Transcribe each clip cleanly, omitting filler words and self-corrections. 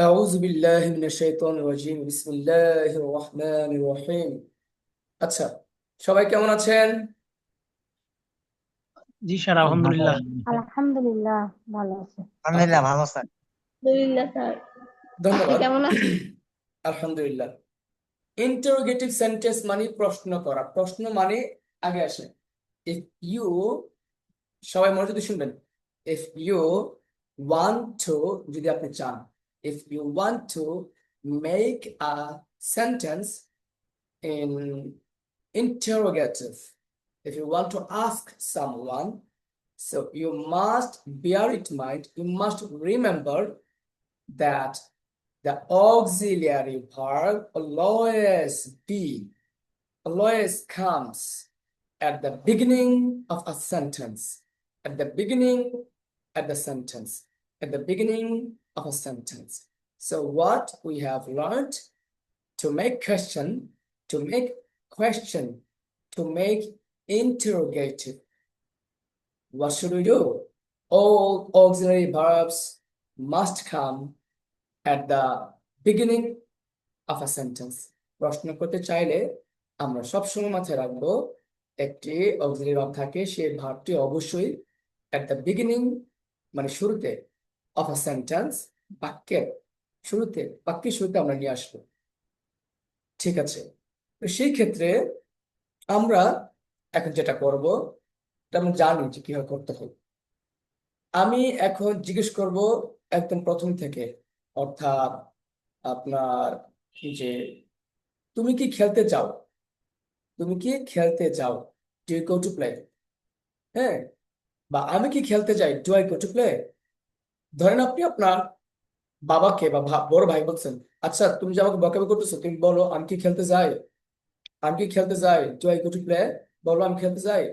أعوذ بالله من الشيطان الرجيم بسم الله الرحمن الرحيم আচ্ছা, সবাই কেমন আছেন? জি স্যার, ভালো আলহামদুলিল্লাহ। আলহামদুলিল্লাহ, ভালো আছে। ওকে, আলহামদুলিল্লাহ ভালো স্যার। আলহামদুলিল্লাহ স্যার। আপনি ধন্যবাদ। কেমন আছেন? আলহামদুলিল্লাহ। ইন্টারোগেটিভ সেন্টেন্স মানে প্রশ্ন করা। প্রশ্ন মানে আগে আসে ইফ ইউ, সবাই মনোযোগ দিয়ে শুনবেন। ইফ ইউ ওয়ান্ট টু, যদি আপনি চান, if you want to make a sentence in interrogative, if you want to ask someone, so you must bear it in mind, you must remember that the auxiliary verb always comes at the beginning of a sentence, at the beginning, at the sentence, at the beginning of a sentence. So what we have learned, to make question, to make question, to make interrogative, what should we do? All auxiliary verbs must come at the beginning of a sentence. প্রশ্ন করতে চাইলে আমরা সবসময় মাথায় রাখবো একটি auxiliary verb থাকে, সেই ভার্বটি অবশ্যই at the beginning মানে শুরুতে of a sentence, বাক্যের শুরুতে, বাক্যের শুরুতে আমরা নিয়ে আসবো। ঠিক আছে, তো সেই ক্ষেত্রে আমরা এখন যেটা করব, আমি জানি যে কিভাবে করতে হবে। আমি এখন জিজ্ঞেস করব একদম প্রথম থেকে, অর্থাৎ আপনার যে তুমি কি খেলতে চাও, তুমি কি খেলতে চাও, do you go to play, হ্যাঁ, বা আমি কি খেলতে চাই, do I go to play. ধরেন আপনি আপনার বাবাকে বা বড় ভাই বলছেন, আচ্ছা তুমি যে আমাকে বকাবকি করতেছো, তুমি বলো আমি কি খেলতে যাই, আমি কি খেলতে যাই, do I go to play, বলো আমি খেলতে যাই।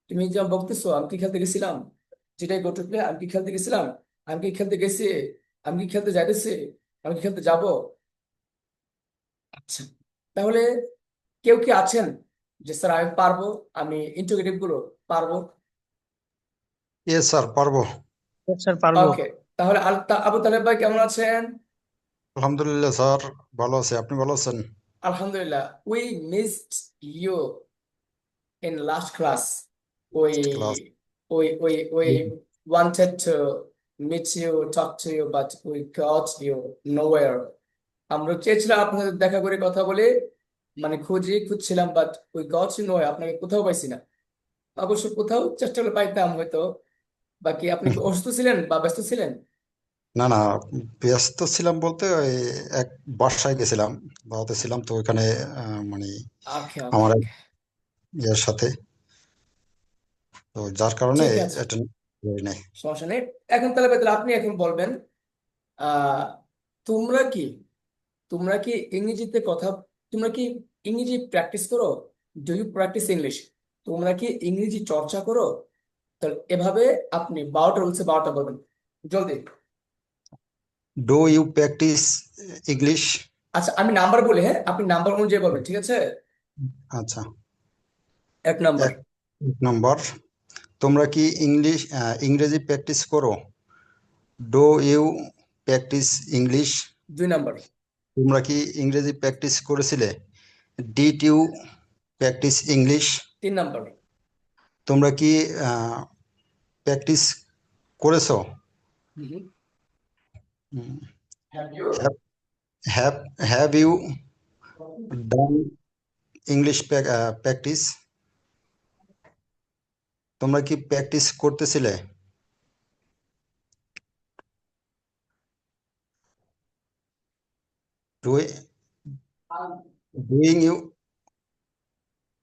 তুমি যে বলতেছো আমি কি খেলতে গেছিলাম, যেটাই গো টু প্লে, আমি কি খেলতে গেছিলাম, আমি কি খেলতে গেছি, আমি কি খেলতে যাইতেছি, আমি কি খেলতে যাব। আচ্ছা, তাহলে কেউ কি আছেন যে স্যার আমি পারবো, আমি ইন্টিগ্রেটিভ গুলো পারবো? ইয়েস স্যার, পারবো। Yes, স্যার, পারবো। ওকে, তাহলে আবু তালেব ভাই কেমন আছেন? আলহামদুলিল্লাহ স্যার, ভালো আছি। আপনি ভালো আছেন? আলহামদুলিল্লাহ। We missed you in last class. Class We wanted to meet you, talk to you, but we got you nowhere. আমরা চেয়েছিলাম আপনাদের দেখা করে কথা বলে, মানে খুঁজছিলাম, বাট উই গট ইউ নয়, আপনাকে কোথাও পাইছি না। অবশ্য কোথাও চেষ্টা করে পাইতাম হয়তো। বাকি আপনি কি অসুস্থ ছিলেন বা ব্যস্ত ছিলেন? না না, ব্যস্ত ছিলাম বলতে ওই এক বাসায় গেছিলাম, দাওয়াতে ছিলাম তো ওইখানে, মানে ওকে আমার ওকে, এক ইয়ের সাথে, তো যার কারণে ঠিক আছে, অ্যাটেন্ড করি নাই। সমস্যা নেই। এখন তাহলে আপনি এখন বলবেন, আহ তোমরা কি, তোমরা কি ইংরেজিতে কথা, তোমরা কি ইংরেজি প্র্যাকটিস করো, ডু ইউ প্র্যাকটিস ইংলিশ, তোমরা কি ইংরেজি চর্চা করো। তাহলে এভাবে আপনি 12টা বলছে, 12টা বলবেন জলদি। Do you practice English? আচ্ছা আমি নাম্বার বলি, হ্যাঁ, আপনি নাম্বার অনুযায়ী বলবেন, ঠিক আছে? আচ্ছা। 1 নম্বর। এক এক নম্বর, তোমরা কি ইংরেজি প্র্যাকটিস করো? Do you practice English? 2 নম্বর। তোমরা কি ইংরেজি প্র্যাকটিস করেছিলে? Did you practice English? 3 নম্বর। তোমরা কি প্র্যাকটিস করেছো? Have you? Have have you done English practice? তোমরা কি প্র্যাকটিস করতেছিলে? Doing you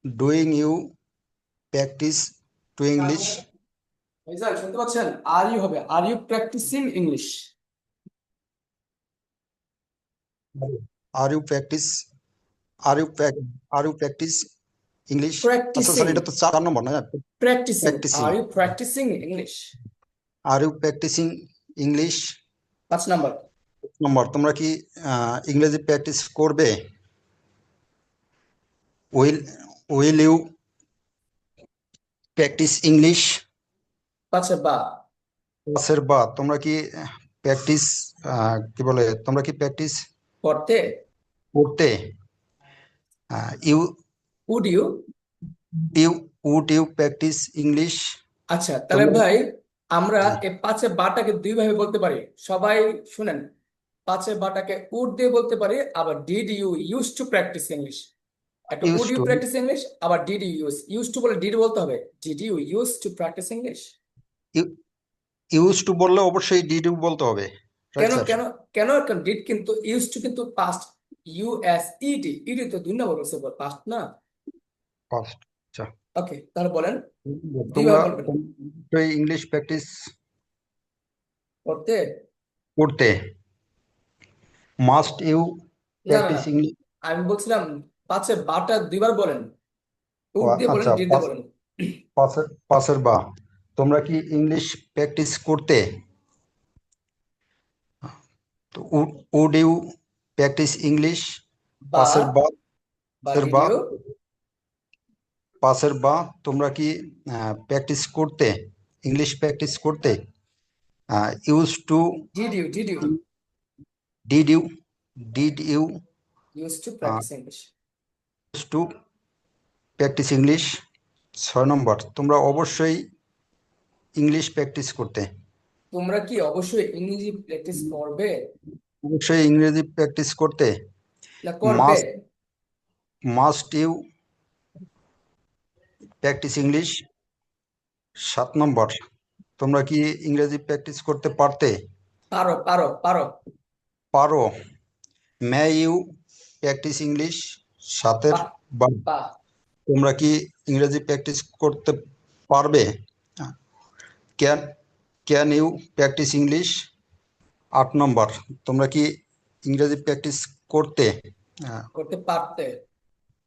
doing you practice to English? ভাইজান শুনতে পাচ্ছেন? আর ইউ হবে, are you practising English. Are you practice are you are you practice English? আচ্ছা practicing, sir, এটা তো 4 নম্বর না? Practising, practising. Are you practising English. Are you practising English? 5 number. Number, তোমরা কি ইংরেজি প্র্যাকটিস করবে? Will will you practice English? 5 বা। পাশের বা, তোমরা কি প্র্যাকটিস কি বলে, তোমরা কি প্র্যাকটিস করতে করতে? You would you you would you practice English? আচ্ছা তাহলে তোমরা ভাই আমরা জি, এই পাঁচে বাটাকে দুই ভাবে বলতে পারি সবাই শুনেন পাঁচে বাটাকে উড দিয়ে বলতে পারি আবার did you use to practice English একটা use would you to practice English আবার ডিড ইউ ইউজ টু বলে ডিড বলতে হবে did you use to practice English use to বললে অবশ্যই ডিড ইউ বলতে হবে, রাইট কেন স্যার? কেন কেন ডিড কিন্তু ইউজ টু কিন্তু পাস্ট ইউএস ইডি ইডি তো দুই নম্বর হচ্ছে পাস্ট না ফার্স্ট। আচ্ছা, ওকে তাহলে বলেন তোমরা দুইভাবে বলবেন ইংলিশ প্র্যাকটিস করতে করতে। মাস্ট ইউ না না প্র্যাকটিস না ইংলিশ? আমি বলছিলাম পাঁচে বাটা দুইবার বলেন উড দিয়ে বলেন আচ্ছা, ডিড দিয়ে বলেন পাসের বা, তোমরা কি ইংলিশ প্র্যাকটিস করতে? তো উড ইউ প্র্যাকটিস ইংলিশ? বা পাসের বা, বা পাসের ডিড বা, ইউ পাসের বা, তোমরা কি প্র্যাকটিস করতে, ইংলিশ প্র্যাকটিস করতে? Use to, did you did you, did you use to practice English use to practice English? 6 number, তোমরা অবশ্যই ইংলিশ প্র্যাকটিস করতে। তোমরা কি অবশ্যই ইংরেজি প্র্যাকটিস করবে অবশ্যই ইংরেজি প্র্যাকটিস করতে। না করবে must must you practice English? 7 number, তোমরা কি ইংরেজি প্র্যাকটিস করতে পারতে, পারো পারো পারো পারো? May you practice English? 7 বাহ বা, বাহ তোমরা কি ইংরেজি প্র্যাকটিস করতে পারবে? Can can you practice English? 8 number, তোমরা কি ইংরেজি প্র্যাকটিস করতে, আহ, করতে পারতে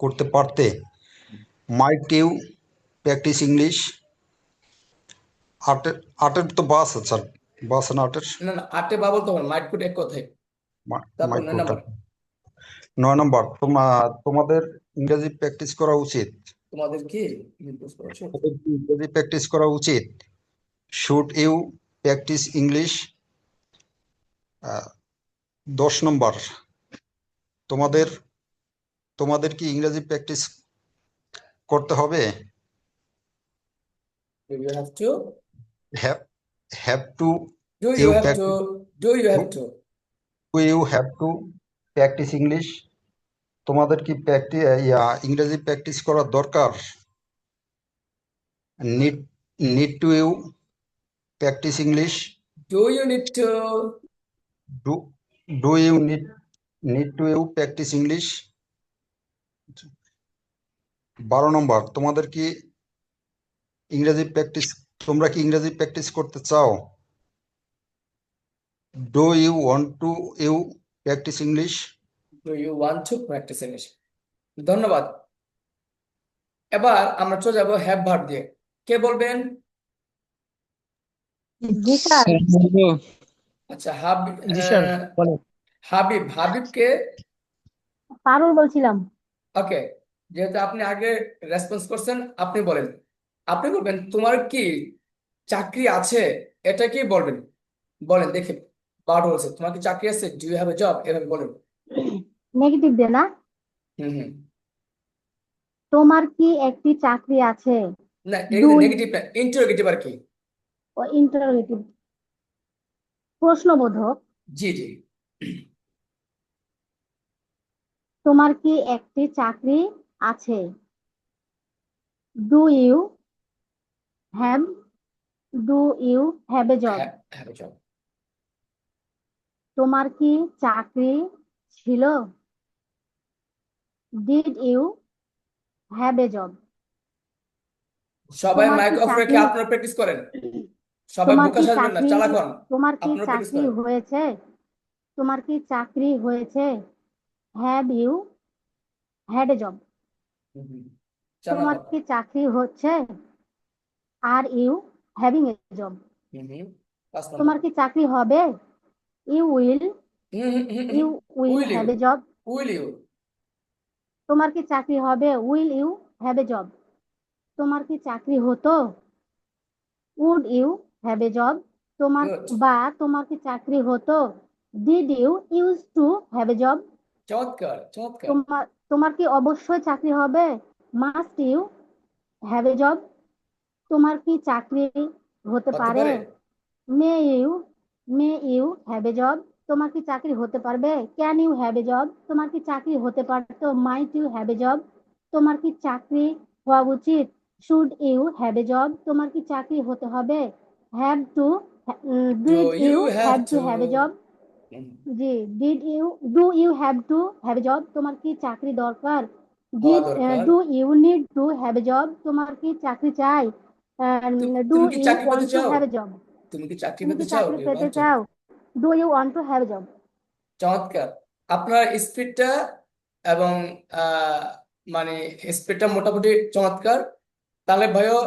করতে পারতে? মাইট ইউ প্র্যাকটিস ইংলিশ? আটের আটের তো বাস আছে স্যার, বাস না আটের? না না আটে বা বলতে হবে মাইট কুট এক কথায় তারপর মাইট 9 নম্বর 9 নম্বর, তোমাদের ইংরেজি প্র্যাকটিস করা উচিত। তোমাদের কি নির্দেশ করেছো তোমাদের কি ইংরেজি প্র্যাকটিস করা উচিত? Should you practice English? 10 number, তোমাদের তোমাদের কি ইংরেজি প্র্যাকটিস করতে হবে? do you have to have have to do you you have to practice do you have to you have to practice English? তোমাদের কি ইংরেজি প্র্যাকটিস করার দরকার? Need need to you practice English? do you need to do do you need to you practice English? 12 number, তোমাদের কি ইংরেজি practice তোমরা কি ইংরেজি প্র্যাকটিস করতে চাও? Do you want to you practice English? do you want to practice English ধন্যবাদ এবার আমরা চলে যাবো হ্যাভ ভার্ব দিয়ে কে বলবেন জি স্যার স্যার বলবো? আচ্ছা জি স্যার বলেন। হাবিবকে পারুল বলছিলাম। ওকে যেহেতু আপনি আগে রেসপন্স করছেন আপনি বলেন আপনি বলবেন তোমার কি চাকরি আছে এটা কি বলবেন বলেন দেখে বারো বলছে তোমার কি চাকরি আছে do you have a job এভাবে বলেন নেগেটিভ দে না, হুম তোমার কি একটি চাকরি আছে? না ডু নেগেটিভ না ইন্টারোগেটিভ আর কি ও ইন্টারোগেটিভ, প্রশ্নবোধক। জি জি তোমার কি একটি চাকরি আছে? Do you have do you have a job? Have a job তোমার কি চাকরি ছিল? Did you have a job? সবাই তোমার মাইক কি অফ রেখে চাকরি আপনারা প্র্যাকটিস করেন সবাই তোমার বোকা কি সাজবেন না চাকরি চালাক হন তোমার কি আপনারা প্র্যাকটিস চাকরি করেন হয়েছে? তোমার কি চাকরি হয়েছে? Have you had a job? চালাক তোমার হন কি চাকরি হচ্ছে? Are you having a job? হুম 5 নম্বর তোমার কি চাকরি হবে? You will you will will you have a job? Will you তোমার কি চাকরি হবে? Will you have a job? তোমার কি চাকরি হতো? Would you have a job? তোমার Good. তোমার কি চাকরি হতো? Did you use to have a job? চমৎকার চমৎকার। তোমার কি অবশ্যই চাকরি হবে? Must you have a job? তোমার কি চাকরি হতে হতে পারে? পারে। May you have a job? তোমার কি চাকরি হতে পারবে? Can you have a job? তোমার কি চাকরি হতে পারতো? Might you have a job? তোমার কি চাকরি হওয়া উচিত? Should you have a job? তোমার কি চাকরি হতে হবে? Have to Do did you you have have to have a to? Job? জি, do you have to have a job? তোমার কি চাকরি দরকার? হওয়া দরকার। Do you need to have a job? তোমার কি চাকরি চাই? ডু তুমি কি ইউ চাকরি পেতে ওয়ান্ট টু চাও? Have a job? তুমি কি চাকরি তুমি পেতে কি চাও? চাকরি Do you পেতে want to? চাও? Do you want to have a job? চমৎকার। আপনার স্পিডটা এবং আহ, মানে স্পিডটা মোটামুটি চমৎকার। তাহলে ভাইও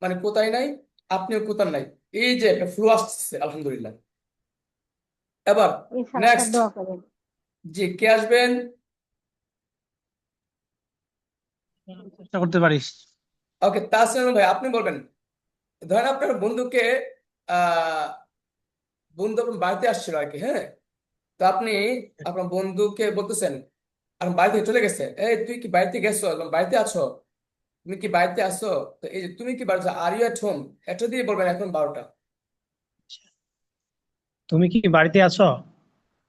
মানে কোথায় নাই, আপনিও কোথায় নাই, এই যে একটা ফ্লো আসছে আলহামদুলিল্লাহ। এবার ইনশাআল্লাহ স্যার, নেক্সট, দোয়া করেন। জি কে আসবেন? চেষ্টা করতে পারিস। ওকে, তাসলিম ভাই আপনি বলবেন। ধরেন আপনার বন্ধুকে আহ বন্ধু আপনার বাড়িতে আসছিল আর কি, হ্যাঁ। তো আপনি আপনার বন্ধুকে বলতেছেন, আপনার বাড়ি থেকে চলে গেছে, এই তুই কি বাড়িতে গেছো, এবং বাড়িতে আছো, তুমি কি বাড়িতে আছো? তো এই যে তুমি কি বাড়িতে, আর ইউ এট হোম, এটা দিয়ে বলবেন এখন 12টা। তুমি কি বাড়িতে আছো?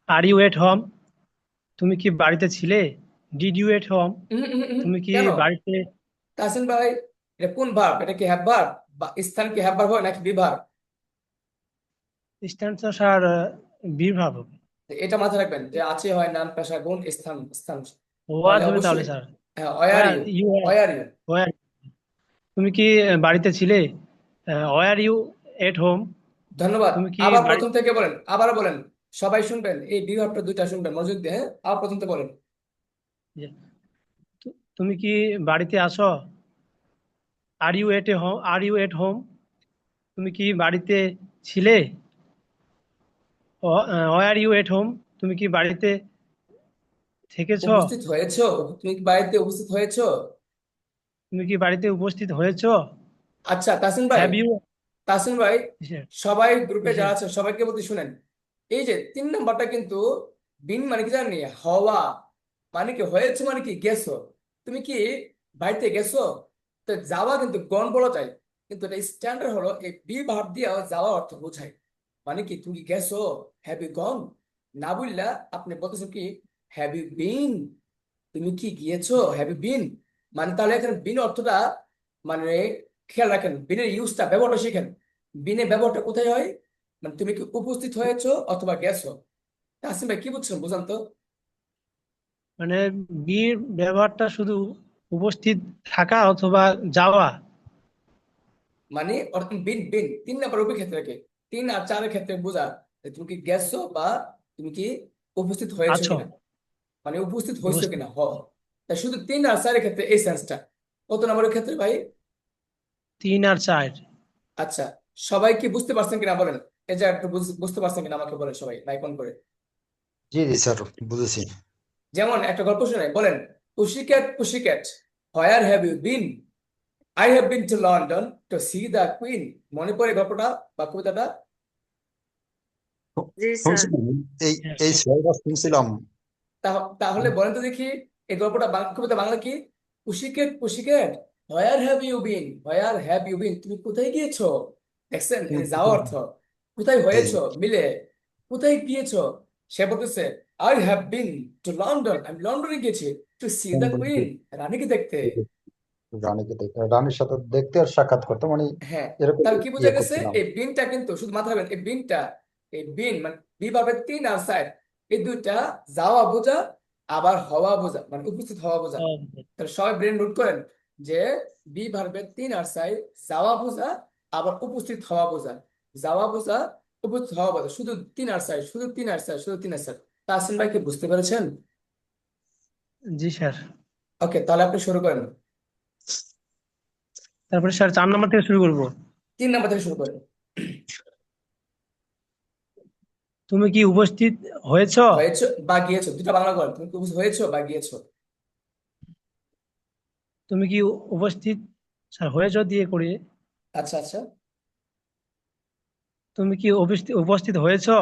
Are you at home? তুমি কি বাড়িতে ছিলে? Did you at home? তুমি কি কেন বাড়িতে? তাহসিন ভাই, এটা কোন ভার্ব? এটা কি হ্যাভ ভার্ব বা স্থান কি হ্যাভ ভার্ব হয় নাকি বি ভার্ব? স্ট্যান্স আর বিভাব হবে। এটা মাথায় রাখবেন যে আছে হয় নাম পেশা গুণ স্থান স্থান। ওয়ার তাহলে হবে তাহলে অবশ্যই স্যার। হ্যাঁ, were were you, you were you. Were তুমি কি বাড়িতে ছিলে? Were you at home? ধন্যবাদ। তুমি কি আবার বাড়ি? প্রথম থেকে বলেন, আবার বলেন, সবাই শুনবেন, এই বিভাগটা দুইটা শুনবেন মনোযোগ দিয়ে, হ্যাঁ। আবার প্রথম থেকে বলেন। তুমি কি বাড়িতে আছো? Are you at home? Are you at home? তুমি কি বাড়িতে ছিলে? Were you at home? তুমি কি বাড়িতে থেকেছো? উপস্থিত হয়েছো, তুমি কি বাড়িতে উপস্থিত হয়েছো? তুমি কি বাড়িতে উপস্থিত হয়েছো? আচ্ছা তাসিন ভাই, হ্যাভ ইউ? তাসিন ভাই, সবাই গ্রুপে যারা আছে সবাইকে বলতে শুনেন, এই যে 3 নম্বরটা কিন্তু বিন মানে কি জানি, হওয়া মানে কি, হয়েছে মানে কি গেছো, তুমি কি বাড়িতে গেছো? তো যাওয়া কিন্তু গন বলা যায়, কিন্তু এটা স্ট্যান্ডার্ড হলো এই বি ভার্ব দিয়ে যাওয়া অর্থ বোঝায়। মানে কি তুমি কি গেছো, হ্যাভ ইউ গন? না বললা আপনি বলতেছেন কি হ্যাভ ইউ বিন, তুমি কি গিয়েছো, হ্যাভ ইউ বিন। মানে তাহলে এখানে বিন অর্থটা মানে খেয়াল রাখেন, বিনের ইউজটা ব্যবহারটা শিখেন। বিনের ব্যবহারটা কোথায় হয়, মানে তুমি কি উপস্থিত হয়েছো অথবা গেছো। তাসিম ভাই কি বুঝছেন, বুঝান তো। মানে বির ব্যবহারটা শুধু উপস্থিত থাকা অথবা যাওয়া। মানে বিন বিন 3 নম্বর ক্ষেত্রে কি 3 আর 4-এর ক্ষেত্রে বোঝা যে তুমি কি গেছো বা তুমি কি উপস্থিত হয়েছো আছো কিনা, মানে উপস্থিত হয়েছো উপস্থিত। কিনা তাই শুধু 3 আর 4-এর ক্ষেত্রে এই সেন্সটা। কত নম্বরের ক্ষেত্রে ভাই? 3 আর 4। আচ্ছা, সবাই কি বুঝতে পারছেন কিনা বলেন, এই যে একটু বুঝতে পারছেন কিনা আমাকে বলেন সবাই লাইক অন করে। জি জি স্যার, বুঝেছি। যেমন একটা গল্প শুনে বলেন, pussycat pussycat, where have you been? I have been to London to see the queen. মনে পড়ে গল্পটা বা কবিতাটা? জি স্যার। শুনছিলাম, এই এই স্যারটা শুনছিলাম। তাহলে বলেন তো দেখি, এই গল্পটা কবিতা বাংলা কি? Pussycat pussycat, where have you been, where have you been, তুমি কোথায় গিয়েছো? দেখছেন এই যে যাওয়া অর্থ, কোথায় জি জি। হয়েছো মিলে, কোথায় গিয়েছো। সে বলতেছে I have been to London, আমি লন্ডনে গেছি টু সি দ্য কুইন, রানীকে দেখতে। রানীকে দেখতে, রানীর সাথে দেখতে আর সাক্ষাৎ করতে, মানে হ্যাঁ, এরকম তাহলে কি বোঝা ইয়ে গেছে, করছিলাম। এই বিনটা কিন্তু শুধু মাথায় রাখবেন, এই বিনটা, এই বিন মানে বিভাবের 3 আর 4, এই দুইটা যাওয়া বোঝা আবার হওয়া বোঝা, মানে উপস্থিত হওয়া বোঝা। তাহলে সবাই ব্রেন নোট করেন যে বি ভার্বের 3 আর 4 যাওয়া বোঝা আবার উপস্থিত হওয়া বোঝা, যাওয়া বোঝা উপস্থিত হওয়া বোঝা, শুধু 3 আর 4, শুধু 3 আর 4, শুধু 3 আর 4। তাসিন ভাই কি বুঝতে পেরেছেন? জি স্যার। ওকে, তাহলে আপনি শুরু করেন। তারপরে স্যার 4 নম্বর থেকে শুরু করব। 3 নম্বর থেকে শুরু করেন। তুমি কি উপস্থিত হয়েছো? হয়েছো বা গিয়েছো, দুটা বাংলা করেন, তুমি কি হয়েছো বা গিয়েছো। তুমি কি উপস্থিত? স্যার হয়েছো দিয়ে করে। আচ্ছা আচ্ছা। তুমি কি উপস্থিত হয়েছো?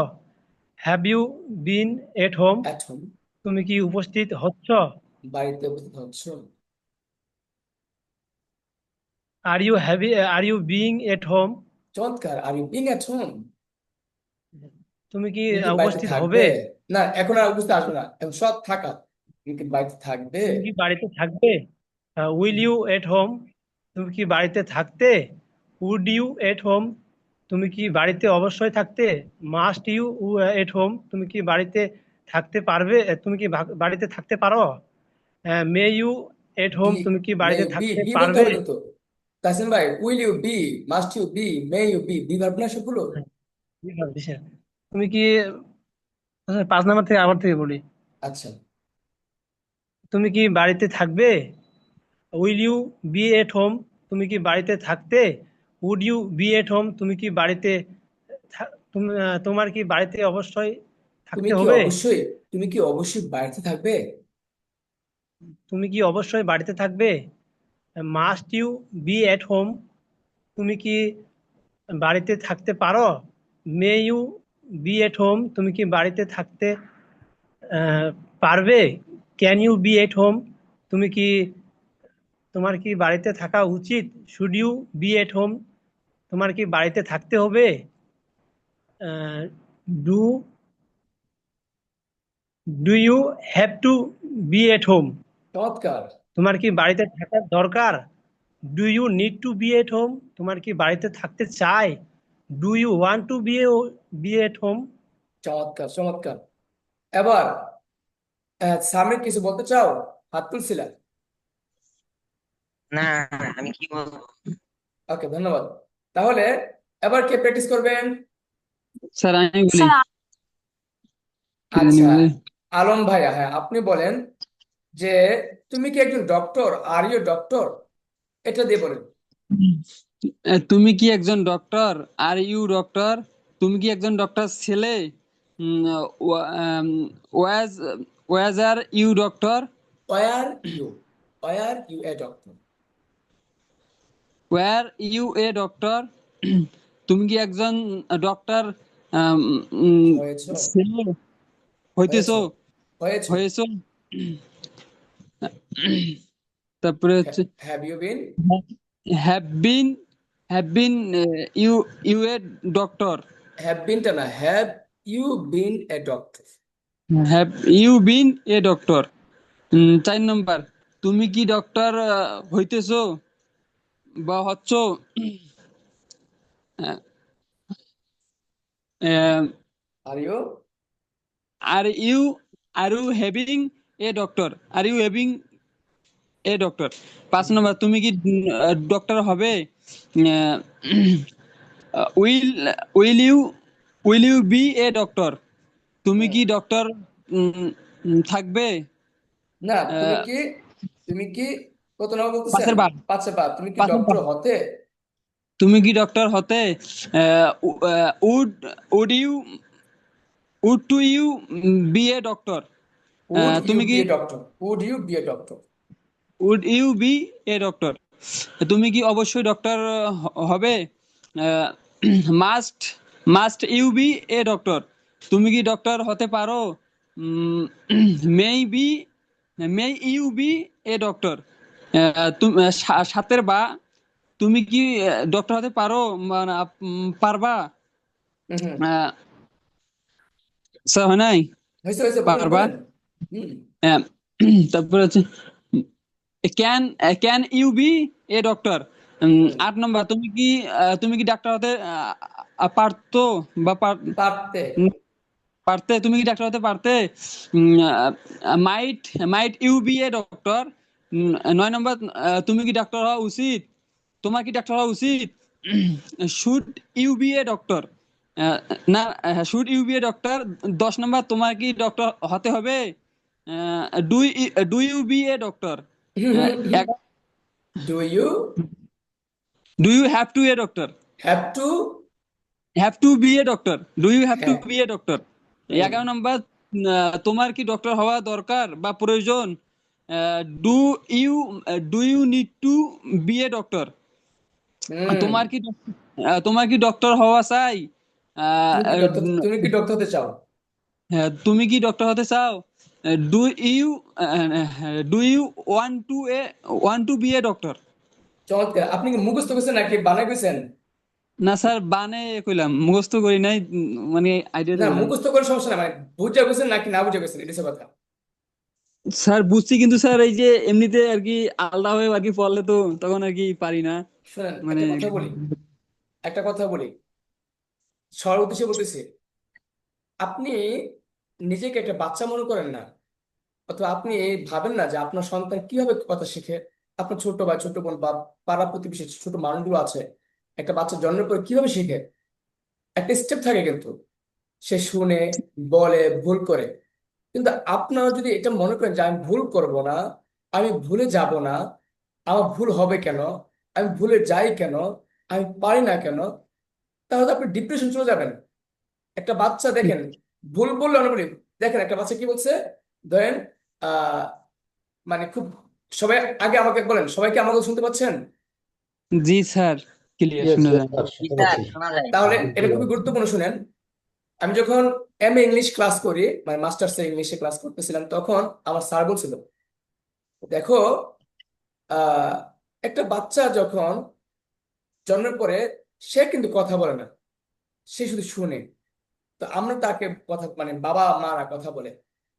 Have you been at home? at home, তুমি কি উপস্থিত হচ্ছ? বাড়িতে উপস্থিত হচ্ছ। Are you being at home? চমৎকার, are you being at home? তুমি কি তুমি কি বাড়িতে উপস্থিত থাকবে? হবে? না, এখন আর উপস্থিত আসবে না, এখন সব থাকা। তুমি কি বাড়িতে থাকবে? তুমি কি বাড়িতে থাকবে? Will you at home? তুমি কি বাড়িতে থাকতে? Would you at home? তুমি কি বাড়িতে অবশ্যই থাকতে? Must you at home? তুমি কি বাড়িতে থাকতে পারবে? তুমি কি বাড়িতে থাকতে পারো? May you at home? Be, তুমি কি মে বাড়িতে ইউ বি, থাকতে বি বলতে পারবে? হবে কিন্তু। তাসিম ভাই, will you be, must you be, may you be, be verb না সবগুলো? হ্যাঁ, কি ভাবছিস? তুমি কি, আচ্ছা, 5 নাম্বার থেকে আবার থেকে বলি। আচ্ছা, তুমি কি বাড়িতে থাকবে? Will you be at home? তুমি কি বাড়িতে থাকতে? Would you be at home? তুমি কি বাড়িতে তোমার কি বাড়িতে অবশ্যই তুমি থাকতে কি হবে? অবশ্যই, তুমি কি অবশ্যই বাড়িতে থাকবে? তুমি কি অবশ্যই বাড়িতে থাকবে? Must you be at home? তুমি কি বাড়িতে থাকতে পারো? May you be at home? তুমি কি বাড়িতে থাকতে আহ, পারবে? Can you be at home? তুমি কি, তোমার কি বাড়িতে থাকা উচিত? Should you be at home? তোমার কি বাড়িতে থাকতে হবে? Do do you have to be at home? চমৎকার। তোমার কি বাড়িতে থাকার দরকার? Do you need to be at home? তোমার কি বাড়িতে থাকতে চাই? Do you want to be at home? চমৎকার, চমৎকার। এবার সামির কিছু বলতে চাও? হাত তুলছিলা। না, আমি কি বলবো? ওকে, ধন্যবাদ। তাহলে এবার কে প্র্যাকটিস করবেন? স্যার আমি বলি কি জানি আচ্ছা, বলে আলম ভাইয়া, হ্যাঁ আপনি বলেন যে তুমি কি একজন ডক্টর? Are you doctor? এটা দিয়ে বলেন। তুমি কি একজন ডক্টর? Are you doctor? তুমি কি একজন ডক্টর ছেলে? Was was are you doctor? Were you, were you a doctor? Were you a doctor? তুমি কি একজন ডক্টর হয়েছ, ছেলে হয়েছ, হইতেছো হয়েছ। হয়েছো? তারপরে হচ্ছে have you been, have been you you a doctor? Have বিনটা না, have you been a doctor? Have you been a doctor? 4 নম্বর, তুমি কি ডক্টর হইতেছো বা হচ্ছ? Are you, are you are you having a doctor? Are you having a doctor? 5 নম্বর, তুমি কি ডক্টর হবে? Will will you will you be a doctor? তুমি কি ডক্টর থাকবে? না, তুমি আহ, কি, তুমি কি কত নম্বর বলতেছেন? 5-এর বার, পাঁচে পা, তুমি কি 5-এর ডক্টর বার। হতে? তুমি কি ডক্টর হতে? Would would you would to you be a doctor? Would you তুমি বি কি a doctor? Would you be a doctor? Would you be a doctor? তুমি কি অবশ্যই ডক্টর হবে? Must must you be a doctor? তুমি কি doctor হতে পারো? May be may you be a doctor? 7-এর বা, তুমি কি ডক্টর হতে পারো মানে পারবা? হুম, হুম। আহ, স্যার হয় নাই? হয়েছে, হয়েছে, বলেন, পারবা? বলেন। হুম। আহ, তারপরে হচ্ছে can can you be a doctor? হুম। 8 নম্বর, তুমি কি ডাক্তার হতে পারতো বা পারতে। পারতে? তুমি কি ডাক্তার হতে পারতে? মাইট might you be a doctor? 9 নম্বর, তুমি কি ডাক্তার হওয়া উচিত? তোমার কি ডাক্তার হওয়া উচিত? Should you be a doctor? না, should you be a doctor? 10 নম্বর, তোমার কি ডক্টর হতে হবে? Do do you be a doctor? Do you do you have to a doctor? Have to? Have to be a doctor? Do you have to হ্যাঁ। Be a doctor? হুম। 11 নম্বর, তোমার কি ডক্টর হওয়া দরকার বা প্রয়োজন? Do you do you need to be a doctor? হুম। তোমার কি তোমার কি ডক্টর হওয়া চাই? তুমি কি ডক্টর হতে চাও? হ্যাঁ, তুমি কি ডক্টর হতে চাও? Do you do you want to be a doctor? চমৎকার। আপনি কি মুখস্থ করছেন নাকি বানাই কইছেন? না স্যার, বানে কইলাম, মুখস্থ করি নাই, মানে আইডিয়াতে না, কইলাম। মুখস্থ করে সমস্যা না, মানে বুঝা গেছেন নাকি না বুঝা গেছেন, এটা হচ্ছে কথা। স্যার বুঝছি, কিন্তু স্যার এই যে এমনিতে আর কি আলাদা হয়ে আর কি পড়লে তো তখন আর কি পারি না, শুনেন, মানে। একটা কথা বলি সবার উদ্দেশ্যে বলতেছি। আপনি নিজেকে একটা বাচ্চা মনে করেন না, অথবা আপনি ভাবেন না যে আপনার সন্তান কিভাবে কথা শিখে। আপনার ছোট ভাই, ছোট বোন বা পাড়া প্রতিবেশী ছোট মানুষগুলো আছে, একটা বাচ্চা জন্মের পর কিভাবে শিখে, একটা স্টেপ থাকে কিন্তু। সে শুনে, বলে, ভুল করে। কিন্তু আপনারা যদি এটা মনে করেন যে আমি ভুল করব না, আমি ভুলে যাব না, আমার ভুল হবে কেন, আমি ভুলে যাই কেন, আমি পারি না কেন, তাহলে তো আপনি ডিপ্রেশন চলে যাবেন। একটা বাচ্চা দেখেন, ভুল বললে অনেক বলি। দেখেন একটা বাচ্চা কি বলছে, ধরেন আহ মানে খুব, সবাই আগে আমাকে বলেন, সবাই কি আমাকে শুনতে পাচ্ছেন? জি স্যার, ক্লিয়ার ইয়েস শুনে ইয়েস যান। স্যার, শুনতে পাচ্ছি। তাহলে এটা খুবই গুরুত্বপূর্ণ, শুনেন। আমি যখন এমএ ইংলিশ ক্লাস করি, মানে মাস্টার্স ইংলিশে ক্লাস করতেছিলাম, তখন আমার স্যার বলছিল, দেখো, আহ একটা বাচ্চা যখন জন্মের পরে সে কিন্তু কথা বলে না, সে শুধু শুনে। তো আমরা তাকে কথা, মানে বাবা মারা কথা বলে,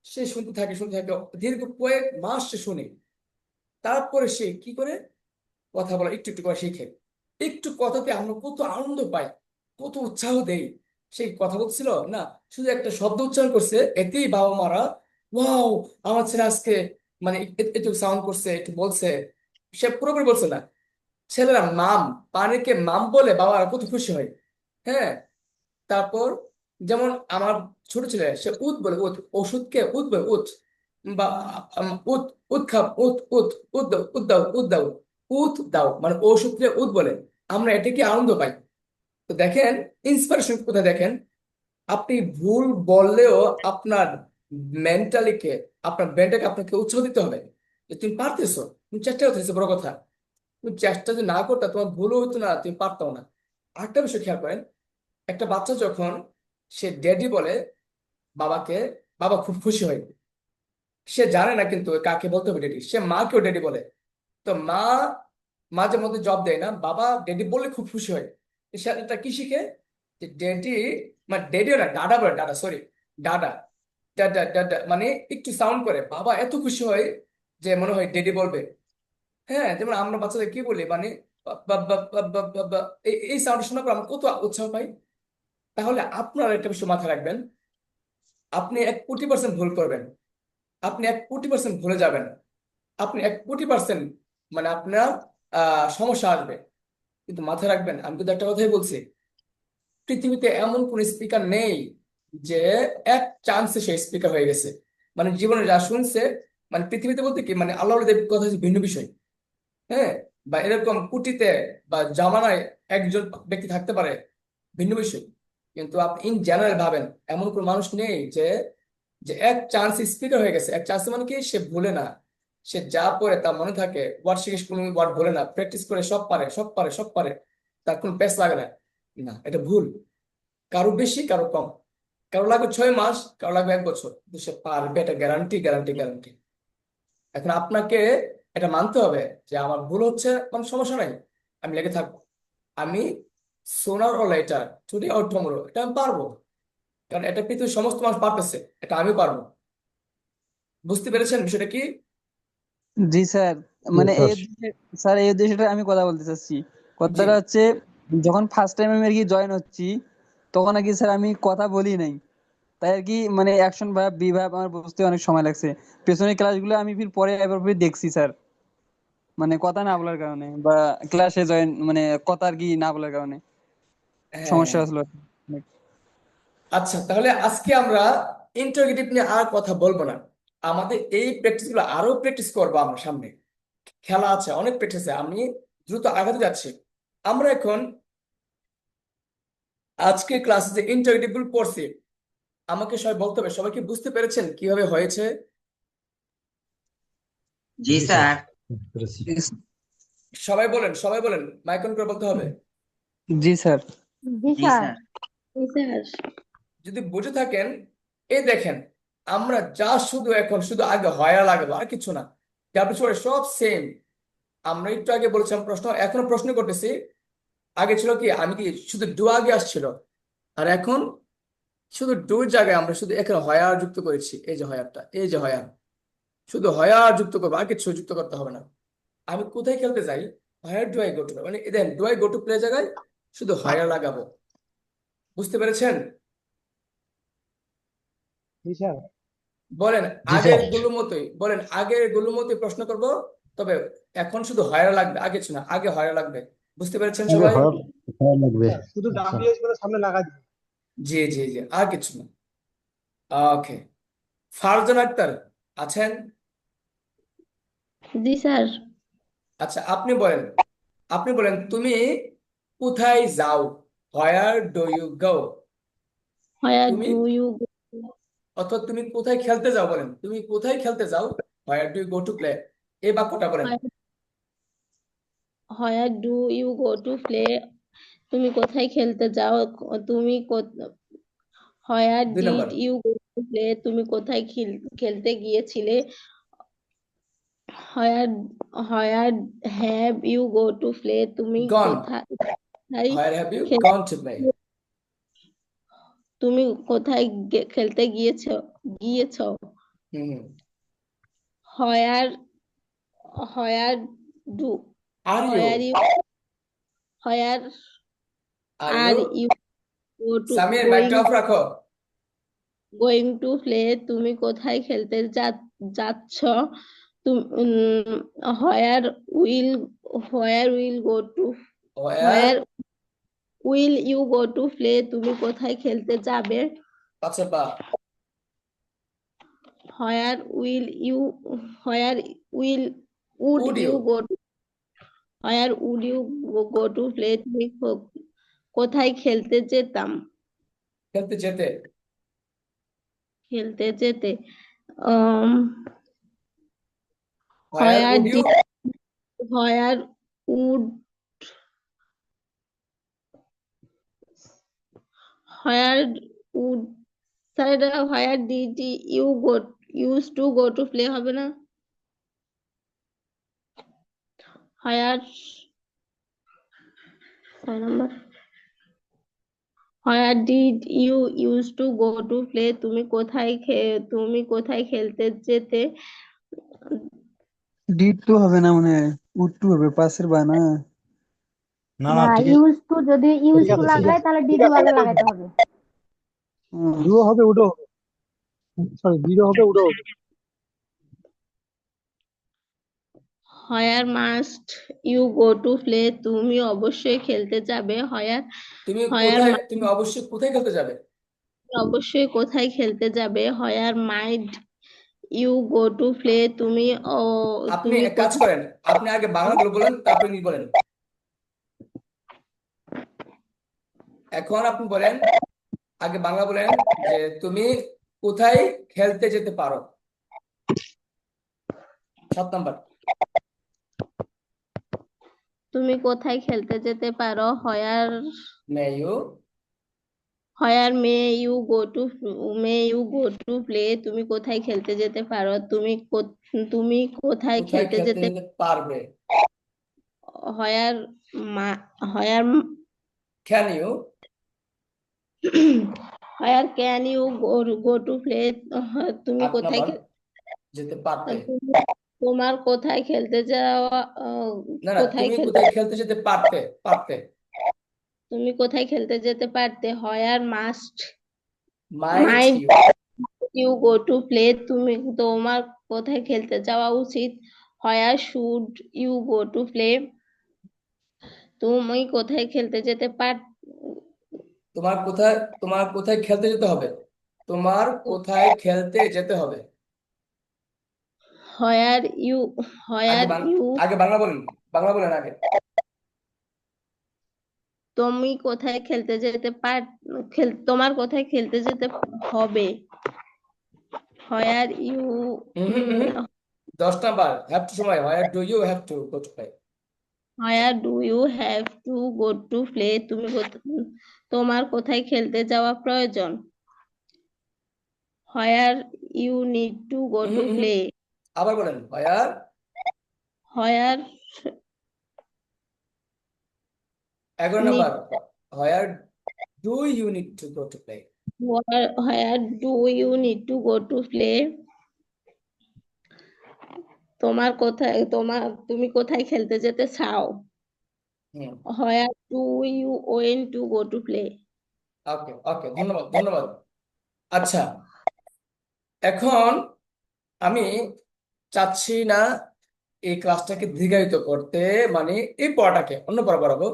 সে শুনতে থাকে দীর্ঘ কয়েক মাস সে শুনে। তারপরে সে কি করে কথা বলা একটু একটু করে শিখে। একটু কথাতে আমরা কত আনন্দ পাই, কত উৎসাহ দেই। সেই কথা বলছিল না, শুধু একটা শব্দ উচ্চারণ করছে, এতেই বাবা মারা, ওয়াও, আমার ছেলে আজকে মানে একটু সাউন্ড করছে, একটু বলছে। সে পুরোপুরি বলছে না। ছেলেরা মাম, পানিকে মাম বলে বাবারা কত খুশি হয়। হ্যাঁ। তারপর যেমন আমার ছোট ছেলে, সে উত বলে, উত, ওষুধকে উত বলে, উত, বা উত, উত খাব, উত, উত, উত দাও, উত দাও, উত দাও, উত দাও, মানে ওষুধকে উত বলে। আমরা এটা কি আনন্দ পাই। তো দেখেন, ইন্সপিরেশন কোথায় দেখেন। আপনি ভুল বললেও আপনার মেন্টালিকে, আপনার ব্রেনটাকে আপনাকে উৎসাহ দিতে হবে যে তুমি পারতেছো, তুমি চেষ্টা করতেছো, বড় কথা। তুমি চেষ্টা যদি না করতে, তোমার ভুলও হতো না, তুমি পারতাম না। আরেকটা বিষয় খেয়াল করেন, একটা বাচ্চা যখন সে ড্যাডি বলে বাবাকে, বাবা খুব খুশি হয়। সে জানে না কিন্তু কাকে বলতে হবে ড্যাডি, সে মাকেও ড্যাডি বলে। তো মা মাঝে মধ্যে জব দেয় না, বাবা ড্যাডি বললে খুব খুশি হয়। সে এটা কি শিখে, যে ড্যাডি, মানে ড্যাডিও না, ডাডা বলে, Dada, sorry, Dada, Dada Dada, মানে একটু সাউন্ড করে বাবা এত খুশি হয় যে মনে হয় ড্যাডি বলবে। হ্যাঁ, যেমন আমরা বাচ্চাদের কি বলি, মানে বা বা বা বা বা বা বা, এই সাউন্ড শোনার পর আমরা কত উৎসাহ পাই। তাহলে আপনারা একটা বিষয় মাথায় রাখবেন, আপনি 1,000,000% ভুল করবেন, আপনি 1,000,000% ভুলে যাবেন, আপনি 1,000,000% মানে আপনার সমস্যা আসবে। কিন্তু মাথায় রাখবেন, আমি কিন্তু একটা কথাই বলছি, পৃথিবীতে এমন কোন স্পিকার নেই যে এক চান্সে সে স্পিকার হয়ে গেছে। মানে জীবনে যা শুনছে, মানে পৃথিবীতে বলতে কি, মানে আল্লাহ কথা হচ্ছে ভিন্ন বিষয়। হ্যাঁ, বা এরকম কুটিতে বা জামানায় একজন ব্যক্তি থাকতে পারে, ভিন্ন বিষয়। কিন্তু আপনি ইন জেনারেল ভাবেন, এমন কোন মানুষ নেই যে যে এক চান্স স্পিকার হয়ে গেছে। এক চান্স মানে কি, সে ভুলে না, সে যা পড়ে তা মনে থাকে, ওয়ার্ড শিখে কোনো ওয়ার্ড ভুলে না, প্র্যাকটিস করে সব পারে, সব পারে, সব পারে, তার কোনো পেস লাগে না। না, এটা ভুল। কারো বেশি, কারো কম, কারো লাগবে 6 মাস, কারো লাগবে 1 বছর, কিন্তু সে পারবে, এটা গ্যারান্টি, গ্যারান্টি, গ্যারান্টি। এখন আপনাকে এটা মানতে হবে যে আমার ভুল হচ্ছে, কোনো সমস্যা নাই, আমি লেগে থাকবো। আমি সোনার ও লেটার, টুডে অর টুমরো, এটা আমি পারবো। কারণ এটা পৃথিবীর সমস্ত মানুষ পারতেছে, এটা আমি পারবো। বুঝতে পেরেছেন বিষয়টা কি? জি স্যার, জি মানে স্যার। এই স্যার এই উদ্দেশ্যটা আমি কথা বলতে চাচ্ছি। জি। কথাটা হচ্ছে, যখন ফার্স্ট টাইম আমি আর কি জয়েন হচ্ছি, তখন আর কি স্যার আমি কথা বলি নাই, তাই আর কি মানে অ্যাকশন ভাব বিভাব আমার বুঝতে অনেক সময় লাগছে। পেছনের ক্লাসগুলো আমি ফির পরে এবার দেখছি স্যার, মানে কথা না বলার কারণে বা ক্লাসে জয়েন মানে কথা আর কি না বলার কারণে হ্যাঁ। সমস্যা হচ্ছিল অনেক। আচ্ছা, তাহলে আজকে আমরা ইন্টারোগেটিভ নিয়ে আর কথা বলবো না। আমাদের এই প্র্যাকটিস গুলো আরো প্র্যাকটিস করবো আমরা সামনে। খেলা আছে, অনেক প্র্যাকটিস আছে, আমি দ্রুত আগাতে যাচ্ছি। আমরা এখন আজকে ক্লাসে যে ইন্টারোগেটিভ গুলো পড়ছি, আমাকে সবাই বলতে হবে, সবাই কি বুঝতে পেরেছেন কিভাবে হয়েছে? জি জি স্যার, স্যার। বুঝতে পেরেছি। সবাই বলেন, সবাই বলেন, মাইক অন করে বলতে হবে। জি স্যার। জি জি স্যার। স্যার। জি স্যার। যদি বুঝে থাকেন, এই দেখেন আমরা যা শুধু এখন শুধু আগে হয়া লাগাবো আর কিছু না, ডাব্লিউ সব সেম। আমরা একটু আগে বলেছিলাম প্রশ্ন, এখনো প্রশ্ন করতেছি। আগে ছিল কি আমি কি শুধু ডু আগে আসছিল, আর এখন শুধু ডুর জায়গায় আমরা শুধু এখানে হয়ার যুক্ত করেছি। এই যে হয়ারটা, এই যে হয়ার, শুধু হয়ার যুক্ত করবো, আর কিছু যুক্ত করতে হবে না। আমি কোথায় খেলতে যাই, where do I go to, মানে then do I go to play জায়গায় শুধু হয়ার লাগাবো। বুঝতে পেরেছেন? জি স্যার। বলেন জি আগের স্যার। গুলোর মতোই, বলেন আগের গুলোর মতোই প্রশ্ন করব, তবে এখন শুধু হয়ার লাগবে, আগে ছিল না, আগে হয়ার লাগবে। বুঝতে পেরেছেন আগে সবাই? হওয়া লাগবে। শুধু আচ্ছা। ডাব্লিউএস করে সামনে লাগাই দিই। জি জি জি, আর কিছু না। ওকে, ফারজান আক্তার আছেন? জি স্যার। আচ্ছা আপনি বলেন তুমি কোথায় যাও, হোয়ার ডু ইউ গো? হোয়ার তুমি, ডু ইউ অর্থাৎ তুমি কোথায় খেলতে যাও, বলেন তুমি কোথায় খেলতে যাও, where do you go to play, এই বাক্যটা বলেন। Where do you go to play? তুমি কোথায় খেলতে যাও? তুমি হোয়ার 2 ডিড নম্বর, ইউ গো টু প্লে? তুমি কোথায় খেলতে গিয়েছিলে? Where where have you go to play? তুমি গন, কোথায় হোয়ার হ্যাভ ইউ খেল- গন টু প্লে? তুমি কোথায় খেলতে গিয়েছো? হুম, where where do are you, where you where are are you, you go to Samir মাইকটা অফ রাখো। Going to play? তুমি কোথায় খেলতে যাচ্ছ? Where will where will go to where, where will you go to play? তুমি কোথায় খেলতে যাবে? আচ্ছা বা, where will you where will would would you you, go where would you go to play? তুমি কোথায় খেলতে যেতাম? খেলতে যেতে, খেলতে যেতে um where would you, where would where would sir, এটা where did you go use to go to play হবে না? হোয়ার 6 নম্বর, where did you use to go to play? তুমি কোথায় খেলতে যেতে? ডিড টু হবে না, মানে উড টু হবে, পাশের বা না। না না, ঠিক ইউজ টু যদি ইউজ ঠিক টু আছে, ঠিক লাগায় আছে। তাহলে ডিডু আগে লাগাইতে হবে। ডুও হবে, উডো হবে। সরি, ডিডো হবে, উডো হবে। Where must you go to play? তুমি অবশ্যই খেলতে যাবে। হোয়ার হোয়ার তুমি অবশ্যই কোথায় খেলতে যাবে? অবশ্যই কোথায় খেলতে যাবে? হোয়ার মাইড ইউ গো টু প্লে? তুমি আপনি তুমি এক কাজ করেন, আপনি আগে বাংলাগুলো বলেন, তারপর ইংরেজি বলেন। এখন আপনি বলেন, আগে বাংলা বলেন যে তুমি কোথায় খেলতে যেতে পারো। 7 নাম্বার, তুমি কোথায় খেলতে যেতে পারো? Where may you, where may you go to play? তুমি কোথায় খেলতে যেতে পারো? তুমি কোথায় কোথায় খেলতে খেলতে যেতে যেতে পারবে? Where where can you, where can you go to play? তুমি 8 কোথায় নাম্বার, যেতে পারতে। তোমার কোথায় খেলতে যাওয়া না না, কোথায় তুমি খেলতে কোথায় খেলতে যেতে পারতে, পারতে। তুমি কোথায় খেলতে যেতে পারতে? Where might might you, you go to play? তোমার কোথায় খেলতে যাওয়া উচিত? Where should you go to play? তুমি কোথায় খেলতে যেতে তোমার কোথায় খেলতে যেতে হবে, তোমার কোথায় খেলতে যেতে হবে। হোয়ার ইউ আগে হোয়ার ইউ আগে বাংলা বলেন, বাংলা বলেন আগে। তুমি কোথায় খেলতে যেতে তোমার কোথায় খেলতে যেতে হবে? Where you hmm hmm hmm. 10 number, have to সময়, where do you have to go to play? Where do you have to go to play? তোমার কোথায় খেলতে যাওয়া প্রয়োজন? Where you need to go to play? আবার বলেন where Where 11 need number where do you need to go to play? where do you need to go to play? তুমি কোথায় খেলতে যেতে চাও? হুম Where do you want to go to play? ওকে ওকে ধন্যবাদ ধন্যবাদ। আচ্ছা, এখন আমি চাচ্ছি না এই ক্লাসটাকে দীর্ঘায়িত করতে, মানে এই পড়াটাকে অন্য পড়া পড়াবো।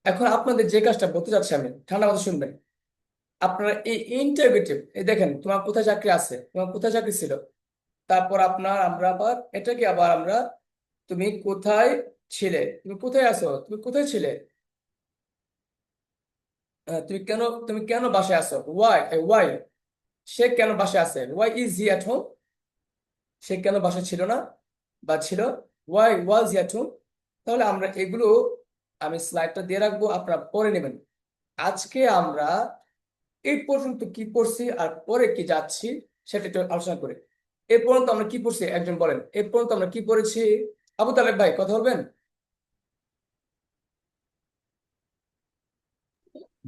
এখন আপনাদের যে কাজটা বলতে চাচ্ছি আমি, ঠান্ডা মাথায় শুনবেন। আপনারা এই ইন্টারোগেটিভ, এই দেখেন তোমার কোথায় চাকরি আছে, তোমার কোথায় চাকরি ছিল, তারপর আমরা আবার এটাকে আবার আমরা তুমি কোথায় ছিলে, তুমি কোথায় আছো, তুমি কোথায় ছিলে, তুমি কেন বাসায় আছো, ওয়াই সে কেন বাসায় আছে, why is he at home, সে কেন বাসায় ছিল না বা ছিল, why was he at home. তাহলে আমরা এগুলো, আমি স্লাইডটা দিয়ে রাখবো, আপনারা পড়ে নেবেন। আজকে আমরা এই পর্যন্ত কি পড়ছি আর পরে কি যাচ্ছি সেটা একটু আলোচনা করি। এ পর্যন্ত আমরা কি পড়ছি একজন বলেন, এ পর্যন্ত আমরা কি পড়েছি? আবু তালেব ভাই কথা বলবেন?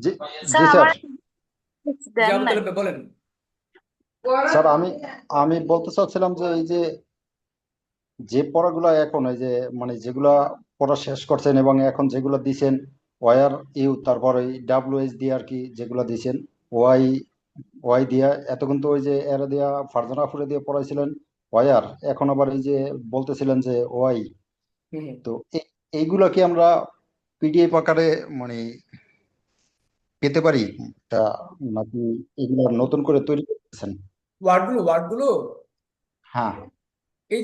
জি স্যার জি স্যার। আমার জি দেন আবু নাই। তালেব ভাই বলেন। স্যার আমি বলতে চাচ্ছিলাম যে এই যে পড়াগুলো এখন এই যে মানে যেগুলা পড়া শেষ করছেন এবং এখন যেগুলো দিছেন ওয়ার ইউ, তারপর ওই ডাব্লিউএইচ দিয়ে আর কি যেগুলো দিছেন, ওয়াই ওয়াই দিয়া, এতক্ষণ তো ওই যে এরা দিয়া ফারজানা ফুরে দিয়ে পড়াইছিলেন ওয়ার, এখন আবার এই যে বলতেছিলেন যে ওয়াই। হুম তো এইগুলা কি আমরা পিডিএফ আকারে মানে পেতে পারি তা, নাকি এগুলো নতুন করে তৈরি করতেছেন? ওয়ার্ডগুলো হ্যাঁ। এই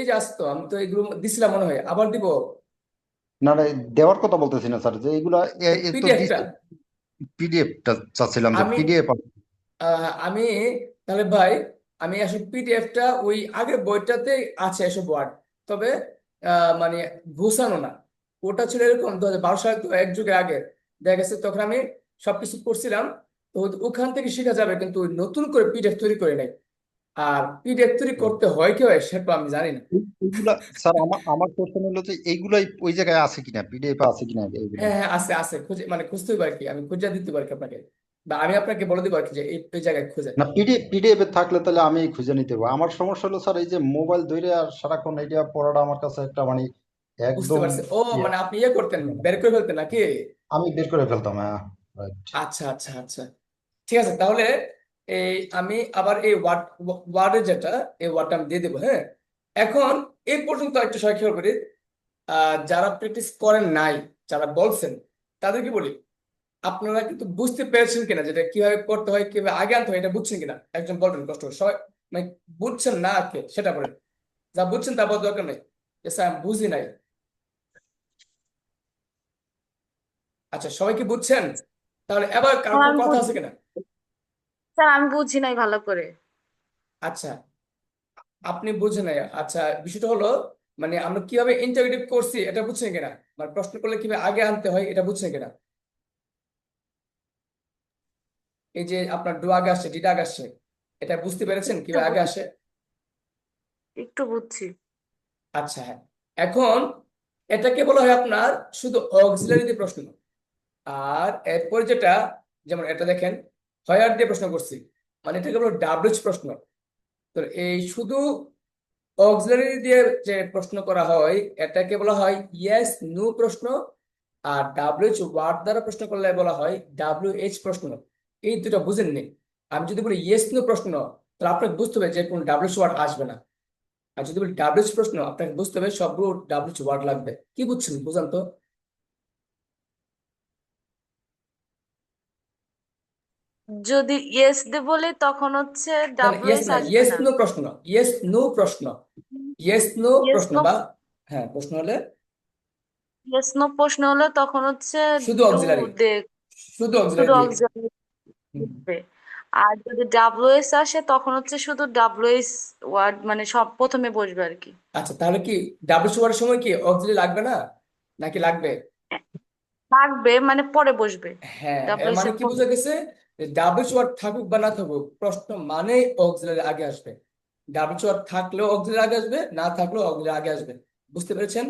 যে আসতো, আমি তো এগুলো দিছিলাম মনে হয়, আবার দিব। না না, দেওয়ার কথা বলতেছি না স্যার, যে এইগুলা তো পিডিএফটা পিডিএফটা চাচ্ছিলাম, যে আমি পিডিএফ। আমি তাহলে ভাই, আমি আসলে পিডিএফটা ওই আগের বইটাতে আছে এসব ওয়ার্ড, তবে মানে ঘুষানো না। ওটা ছিল এরকম 2012 সালে, তো এক যুগের আগে দেখা গেছে, তখন আমি সবকিছু করছিলাম। তো ওখান থেকে শেখা যাবে, কিন্তু ওই নতুন করে পিডিএফ তৈরি করে নাই। আর পিডিএফ তৈরি করতে হয় কি হয় সেটা আমি জানি না। এইগুলা স্যার, আমার কোশ্চেন হলো যে এইগুলাই ওই জায়গায় আছে কিনা, পিডিএফ আছে কিনা এইগুলা। হ্যাঁ হ্যাঁ আছে আছে, খুঁজে মানে খুঁজতে পারি কি, আমি খুঁজে দিতে পারি কি আপনাকে, বা আমি আপনাকে বলে দিব আর কি যে এই জায়গায় খুঁজে। না, পিডিএফ এ থাকলে তাহলে আমি খুঁজে নিতে পারবো। আমার সমস্যা হলো স্যার, এই যে মোবাইল ধরে আর সারাক্ষণ এটা পড়াটা আমার কাছে একটা মানে বুঝতে একদম পারছি, ও ইয়ে, মানে আপনি ইয়ে করতেন, বের করে ফেলতেন নাকি? আমি বের করে ফেলতাম। হ্যাঁ, রাইট। আচ্ছা আচ্ছা আচ্ছা, ঠিক আছে তাহলে এই আমি আবার এই ওয়ার্ডের যেটা, এই ওয়ার্ডটা আমি দিয়ে দেবো। হ্যাঁ, এখন এই পর্যন্ত একটা সময় খেয়াল করি, যারা প্র্যাকটিস করেন নাই, যারা বলছেন তাদেরকে বলি, আপনারা কিন্তু বুঝতে পেরেছেন কিনা, যেটা কিভাবে করতে হয়, কিভাবে আগে আনতে হয়, এটা বুঝছেন কিনা একজন বলবেন কষ্ট করে। সবাই মানে বুঝছেন না আর কি সেটা বলেন, যা বুঝছেন তা বলার দরকার নেই যে স্যার আমি বুঝি নাই। আচ্ছা সবাই কি বুঝছেন? তাহলে এবার কারো কোনো আমি কথা আছে বুঝি কিনা? স্যার, আমি বুঝি নাই ভালো করে। আচ্ছা, আপনি বুঝেন নাই, আচ্ছা বিষয়টা হলো মানে আমরা কিভাবে ইন্টারোগেটিভ করছি এটা বুঝছেন কিনা, মানে প্রশ্ন করলে কিভাবে আগে আনতে হয় এটা বুঝছেন কিনা? এই যে আপনার ডু আগে আসছে, ডিড আগে আসছে, এটা বুঝতে পেরেছেন একটু কিভাবে আগে বুঝ- আসে? একটু বুঝছি। আচ্ছা হ্যাঁ, এখন এটাকে বলা হয় আপনার শুধু অক্সিলারি দিয়ে প্রশ্ন। আর এরপর যেটা, যেমন এটা দেখেন, হোয়ার দিয়ে প্রশ্ন করছি, মানে এটাকে বলো ডাব্লিউএইচ প্রশ্ন। তো এই শুধু অক্সিলারি দিয়ে যে প্রশ্ন করা হয় এটাকে বলা হয় ইয়েস নো প্রশ্ন। আর ডাব্লিউএইচ ওয়ার্ড দ্বারা প্রশ্ন করলে বলা হয় ডাব্লিউএইচ প্রশ্ন। এই দুটো বুঝেননি? আমি যদি বলি ইয়েস নো প্রশ্ন, তাহলে আপনাকে বুঝতে হবে যে কোনো ডাব্লিউএইচ ওয়ার্ড আসবে না। আর যদি বলি ডাব্লিউএইচ প্রশ্ন, আপনাকে বুঝতে হবে সবগুলো ডাব্লিউএইচ ওয়ার্ড লাগবে। কি বুঝছেন বুঝান তো? যদি ইয়েস দে বলি তখন হচ্ছে না না, ইয়েস ডাব্লিউএস না, আসবে ইয়েস না। নো প্রশ্ন, ইয়েস নো প্রশ্ন, ইয়েস নো ইয়েস প্রশ্ন নো বা হ্যাঁ প্রশ্ন হলে ইয়েস নো প্রশ্ন হলে তখন হচ্ছে শুধু ডু অক্সিলারি, দে, শুধু অক্সিলারি শুধু দিয়ে। অক্সিলারি হুম। দিবে। আর যদি ডাব্লিউএস আসে তখন হচ্ছে শুধু ডাব্লিউএস ওয়ার্ড, মানে সব প্রথমে বসবে আর কি। আচ্ছা তাহলে কি ডাব্লিউএইচ ওয়ার্ডের সময় কি অক্সিলারি লাগবে না? নাকি লাগবে? লাগবে মানে পরে বসবে, হ্যাঁ, ডাবল এর এস মানে এর কি পরে। বোঝা গেছে? ডাবল ওয়ার্ড থাকুক বা না থাকুক, প্রশ্ন মানেই অক্সিলারি আগে আসবে। ডাবল ওয়ার্ড থাকলেও অক্সিলারি আগে আসবে, না থাকলেও অক্সিলারি আগে আসবে। বুঝতে পেরেছেন?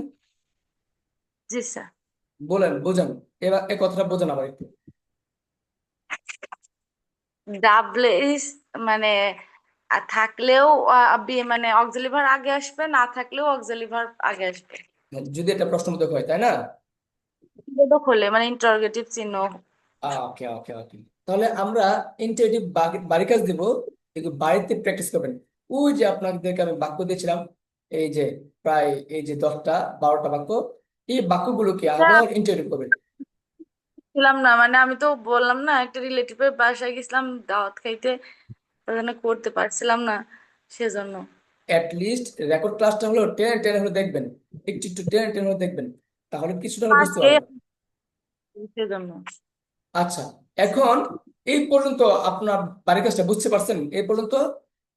জি স্যার। বলেন, বোঝান, এবার এই কথাটা বোঝান আবার একটু। ডাবল এস মানে থাকলেও মানে অক্সিলারি ভার্ব আগে আসবে, না থাকলেও অক্সিলারি ভার্ব আগে আসবে। যদি এটা প্রশ্নবোধক হয়, তাই না? বোধক হলে মানে ইন্টারোগেটিভ চিহ্ন। ওকে ওকে ওকে, তাহলে আমরা ইন্টারেক্টিভ বাড়ি কাজ দিব, কিন্তু বাড়িতে প্র্যাকটিস করবেন। ওই যে আপনাদেরকে আমি বাক্য দিয়েছিলাম, এই যে প্রায় এই যে 10টা 12টা বাক্য, এই বাক্যগুলোকে স্যার আবার ইন্টারেক্টিভ করবেন। ছিলাম না, মানে আমি তো বললাম না একটা রিলেটিভের বাসায় গেছিলাম দাওয়াত খাইতে, ওখানে করতে পারছিলাম না সেজন্য। লিস্ট রেকর্ড ক্লাসটা হলো টেনে টেনে হলে দেখবেন, একটু একটু টেনে টেনে হলে দেখবেন, তাহলে কিছুটা হলে বুঝতে আগে পারবেন। সেজন্য। আচ্ছা, এখন এই পর্যন্ত আপনার বাড়ির কাজটা বুঝতে পারছেন? এই পর্যন্ত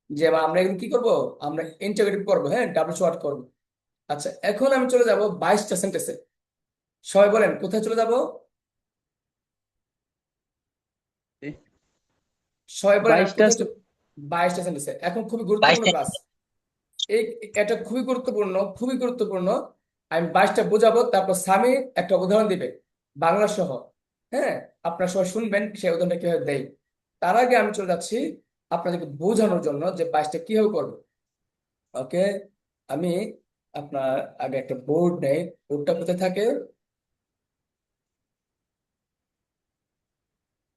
যে আমরা এখন কি করব, আমরা ইন্টারোগেটিভ করবো, হ্যাঁ, ডাবল ওয়ার্ড করবো। আচ্ছা, এখন আমি চলে যাব 22টা সেন্টেন্সে। সবাই বলেন কোথায় চলে যাব? সবাই বলেন আমি 22টা কোথায় 22টা সেন্টেন্সে। এখন খুবই গুরুত্বপূর্ণ ক্লাস, এই এটা খুবই গুরুত্বপূর্ণ, খুবই গুরুত্বপূর্ণ। আমি 22টা বোঝাবো, তারপর স্বামী একটা উদাহরণ দিবে বাংলা সহ। হ্যাঁ, আপনারা সবাই শুনবেন সেই উদাহরণটা কিভাবে দেয়। তার আগে আমি চলে যাচ্ছি আপনাদেরকে বোঝানোর জন্য যে 22টা কিভাবে করবো। ওকে, আমি আপনার আগে একটা বোর্ড নেই, বোর্ডটা কোথায় থাকে?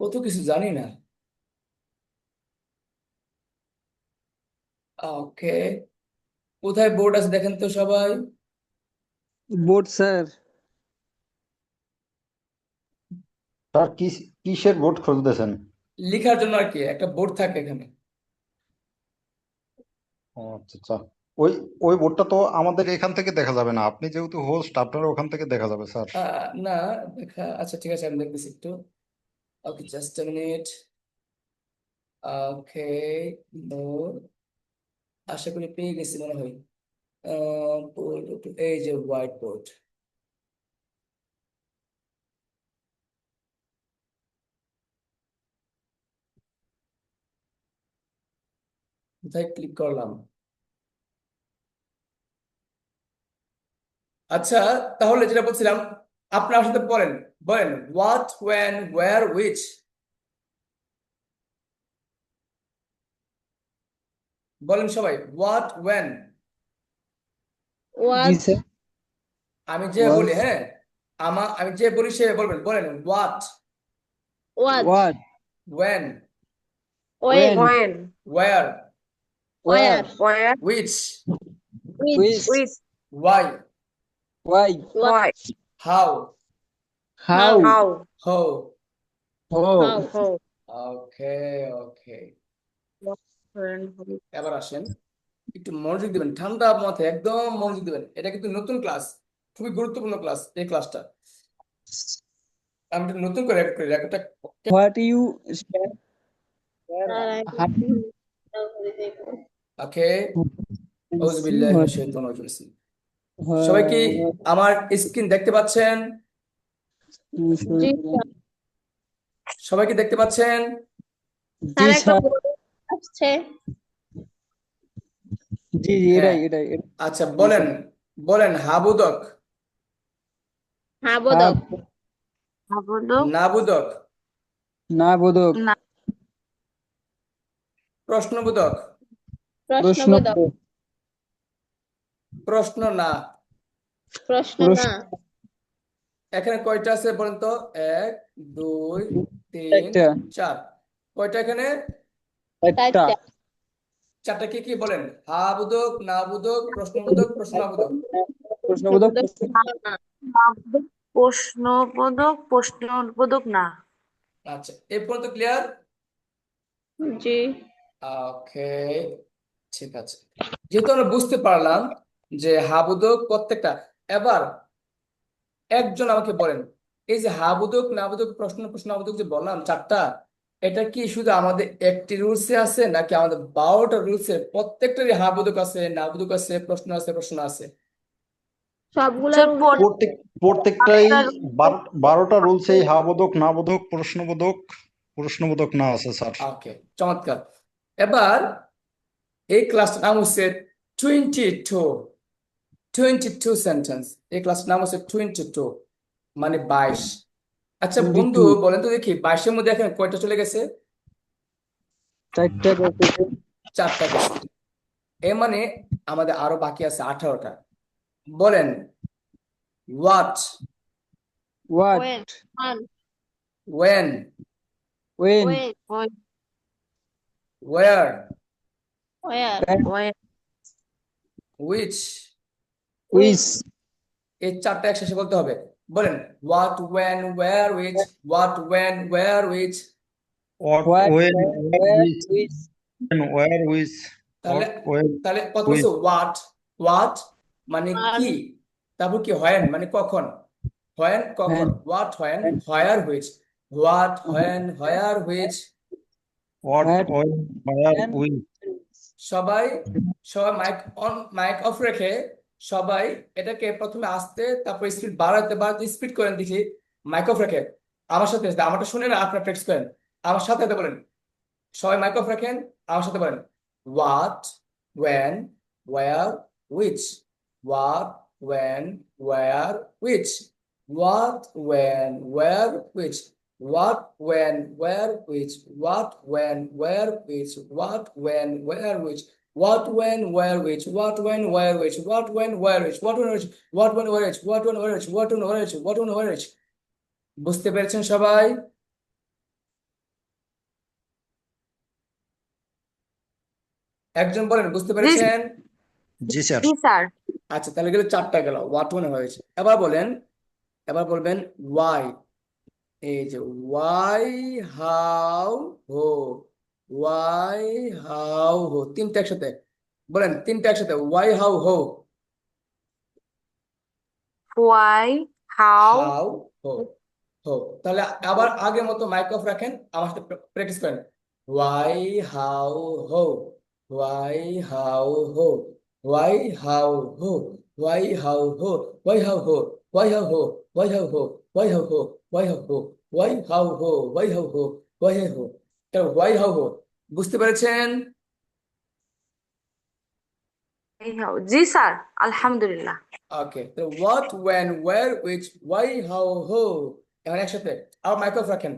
কত কিছু জানি না। ওকে, কোথায় বোর্ড আছে দেখেন তো সবাই। Board sir. স্যার কিসের বোর্ড খুঁজতেছেন? লেখার জন্য আর কি একটা বোর্ড থাকে এখানে। ও আচ্ছা আচ্ছা, ওই ওই বোর্ডটা তো আমাদের এখান থেকে দেখা যাবে না, আপনি যেহেতু হোস্ট আপনার ওখান থেকে দেখা যাবে স্যার। না দেখা, আচ্ছা ঠিক আছে, আমি দেখতেছি একটু। Okay, just a minute. Okay, board আশা করি পেয়ে গেছি মনে হয়। বোর্ড, এই যে হোয়াইট বোর্ড। কোথায় ক্লিক করলাম? আচ্ছা, তাহলে যেটা বলছিলাম, আপনার সাথে বলেন, বলেন হোয়াট, ওয়েন, ওয়্যার, হুইচ। বলেন সবাই হোয়াট, ওয়েন। জি ওয়াজ স্যার। আমি যে বলি, হ্যাঁ, আমি যে বলি সে বলবেন। বলেন what, was what, when, when when, when, where, were were, which, which which, with, why, why, why, how, how, how, who. Who. How হো। ওকে ওকে, এবার আসেন, একটু মনোযোগ দিবেন, ঠান্ডা মাথায় একদম মনোযোগ দিবেন। এটা কিন্তু নতুন ক্লাস, খুবই গুরুত্বপূর্ণ ক্লাস এই ক্লাসটা। আমি একটু নতুন করে রেকর্ডটা। হোয়াট ইউ ওকে, আউযুবিল্লাহি মিনাশ শাইতানির রাজিম। সবাই কি আমার স্ক্রিন দেখতে পাচ্ছেন? জি সবাই কি দেখতে পাচ্ছেন? জি স্যার একটা স্যার। বোর্ড আসছে। জি জি, হ্যাঁ, এটাই আচ্ছা বলেন, বলেন হাবুদক, হ্যাঁ হ্যাঁ, বোধক হাবুদক, নাবুদক, না বোধক, না, প্রশ্নবোধক, প্রশ্ন, প্রশ্নবোধক প্রশ্ন না। প্রশ্ন না প্রশ্ন, এখানে কয়টা আছে বলেন তো? 1 2 3 একটা, 4। কয়টা এখানে? একটা, চারটা চারটা কি কি বলেন? হাবুদক, নাবুদক, প্রশ্নবোধক, প্রশ্নাবোধক। প্রশ্নবোধক, না হাবুদক, প্রশ্নবোধক, প্রশ্নবোধক না। আচ্ছা, এই পর্যন্ত ক্লিয়ার? জি ওকে, ঠিক আছে। যেহেতু আমরা বুঝতে পারলাম যে হাবুদক প্রত্যেকটা, এবার একজন আমাকে বলেন, এই যে হাবুদক, নাবুদক, প্রশ্নাবোধক যে বললাম চারটা, এটা কি শুধু আমাদের একটি রুলসে আছে, নাকি আমাদের 12টা রুলসে প্রত্যেকটারই হাবুদক আছে, নাবুদক আছে, প্রশ্ন আছে, প্রশ্ন আছে? সবগুলা স্যার রুলস প্রত্যেকটাই আপনার 12টা রুলসেই হা বোধক না বোধক প্রশ্নবোধক না আছে স্যার। ওকে, চমৎকার। এবার এই ক্লাস নাম হচ্ছে 22 সেন্টেন্স। এই ক্লাস নাম হচ্ছে 22, মানে 22। আচ্ছা বন্ধু, 22 বলেন তো দেখি 22-এর মধ্যে এখানে কয়টা চলে গেছে? 4টা গেছে। 4টা গেছে। এর মানে আমাদের আরো বাকি আছে 18টা। বলেন, what, What? When when, When? When where, where When? which। Which? এই 4টা একসাথে বলতে হবে। বলেন, what, when, where, which, what, when, where, which। What, What? when, Where? where, Where? which, Which? when, where, which, তাহলে what, when, তাহলে প্রথম which, হচ্ছে what মানে আর কি, তারপর কি when মানে কখন, when কখন, When? what when, where which, what when where which। what, What? when, where, When? which। সবাই সবাই মাইক অফ রেখে সবাই এটাকে প্রথমে আস্তে, তারপর স্পিড বাড়াতে বাড়াতে স্পিড করেন দেখি। মাইক অফ রেখে আমার সাথে, আমারটা শুনে না, আপনার প্র্যাকটিস করেন আমার সাথে সাথে বলেন। সবাই মাইক অফ রাখেন, আমার সাথে বলেন, what, when, where, which, what, when, where, which, what, when, where, which, what, when, where, which, what, when, where, which, what, when, where, which, what, when, where, which, what, when, where, which, what, when, where, which, what, when, which, what, when, where, which, what, when, where, which, what, when, where, which, what, when, where, which। বুঝতে পেরেছেন সবাই? একজন বলেন বুঝতে জি পেরেছেন? জি sir. জি sir. আচ্ছা, তাহলে গেলে 4টা গেল, হোয়াট মনে হয়েছে। এবার বলেন, এবার বলবেন ওয়াই। এই যে ওয়াই, হাউ, হো, ওয়াই, হাউ, হো, 3টা একসাথে বলেন, 3টা একসাথে, ওয়াই, হাউ, হো, হোয়াই, হাউ, হাউ, হো, হো। তাহলে আবার আগের মতো মাইক অফ রাখেন, আমার সাথে প্র্যাকটিস করেন। ওয়াই, হাউ, হো, ওয়াই, হাউ, হো, ওয়াই, হাউ, হো, ওয়াই, হাউ, হো, ওয়াই, হাউ, হো, ওয়াই, হাউ, হো, ওয়াই, হাউ, হো, ওয়াই, হাউ, হো, ওয়াই, হাউ, হো, ওয়াই, হাউ, হো, ওয়াই, হাউ, হো, ওয়াই, হাউ, হো। ওয়াই, হাউ, হো। বুঝতে পেরেছেন? এই হাউ। জি স্যার, আলহামদুলিল্লাহ। ওকে, তো what, when, where, which, why, how, who. এখন একসাথে আবার মাইক অফ রাখেন।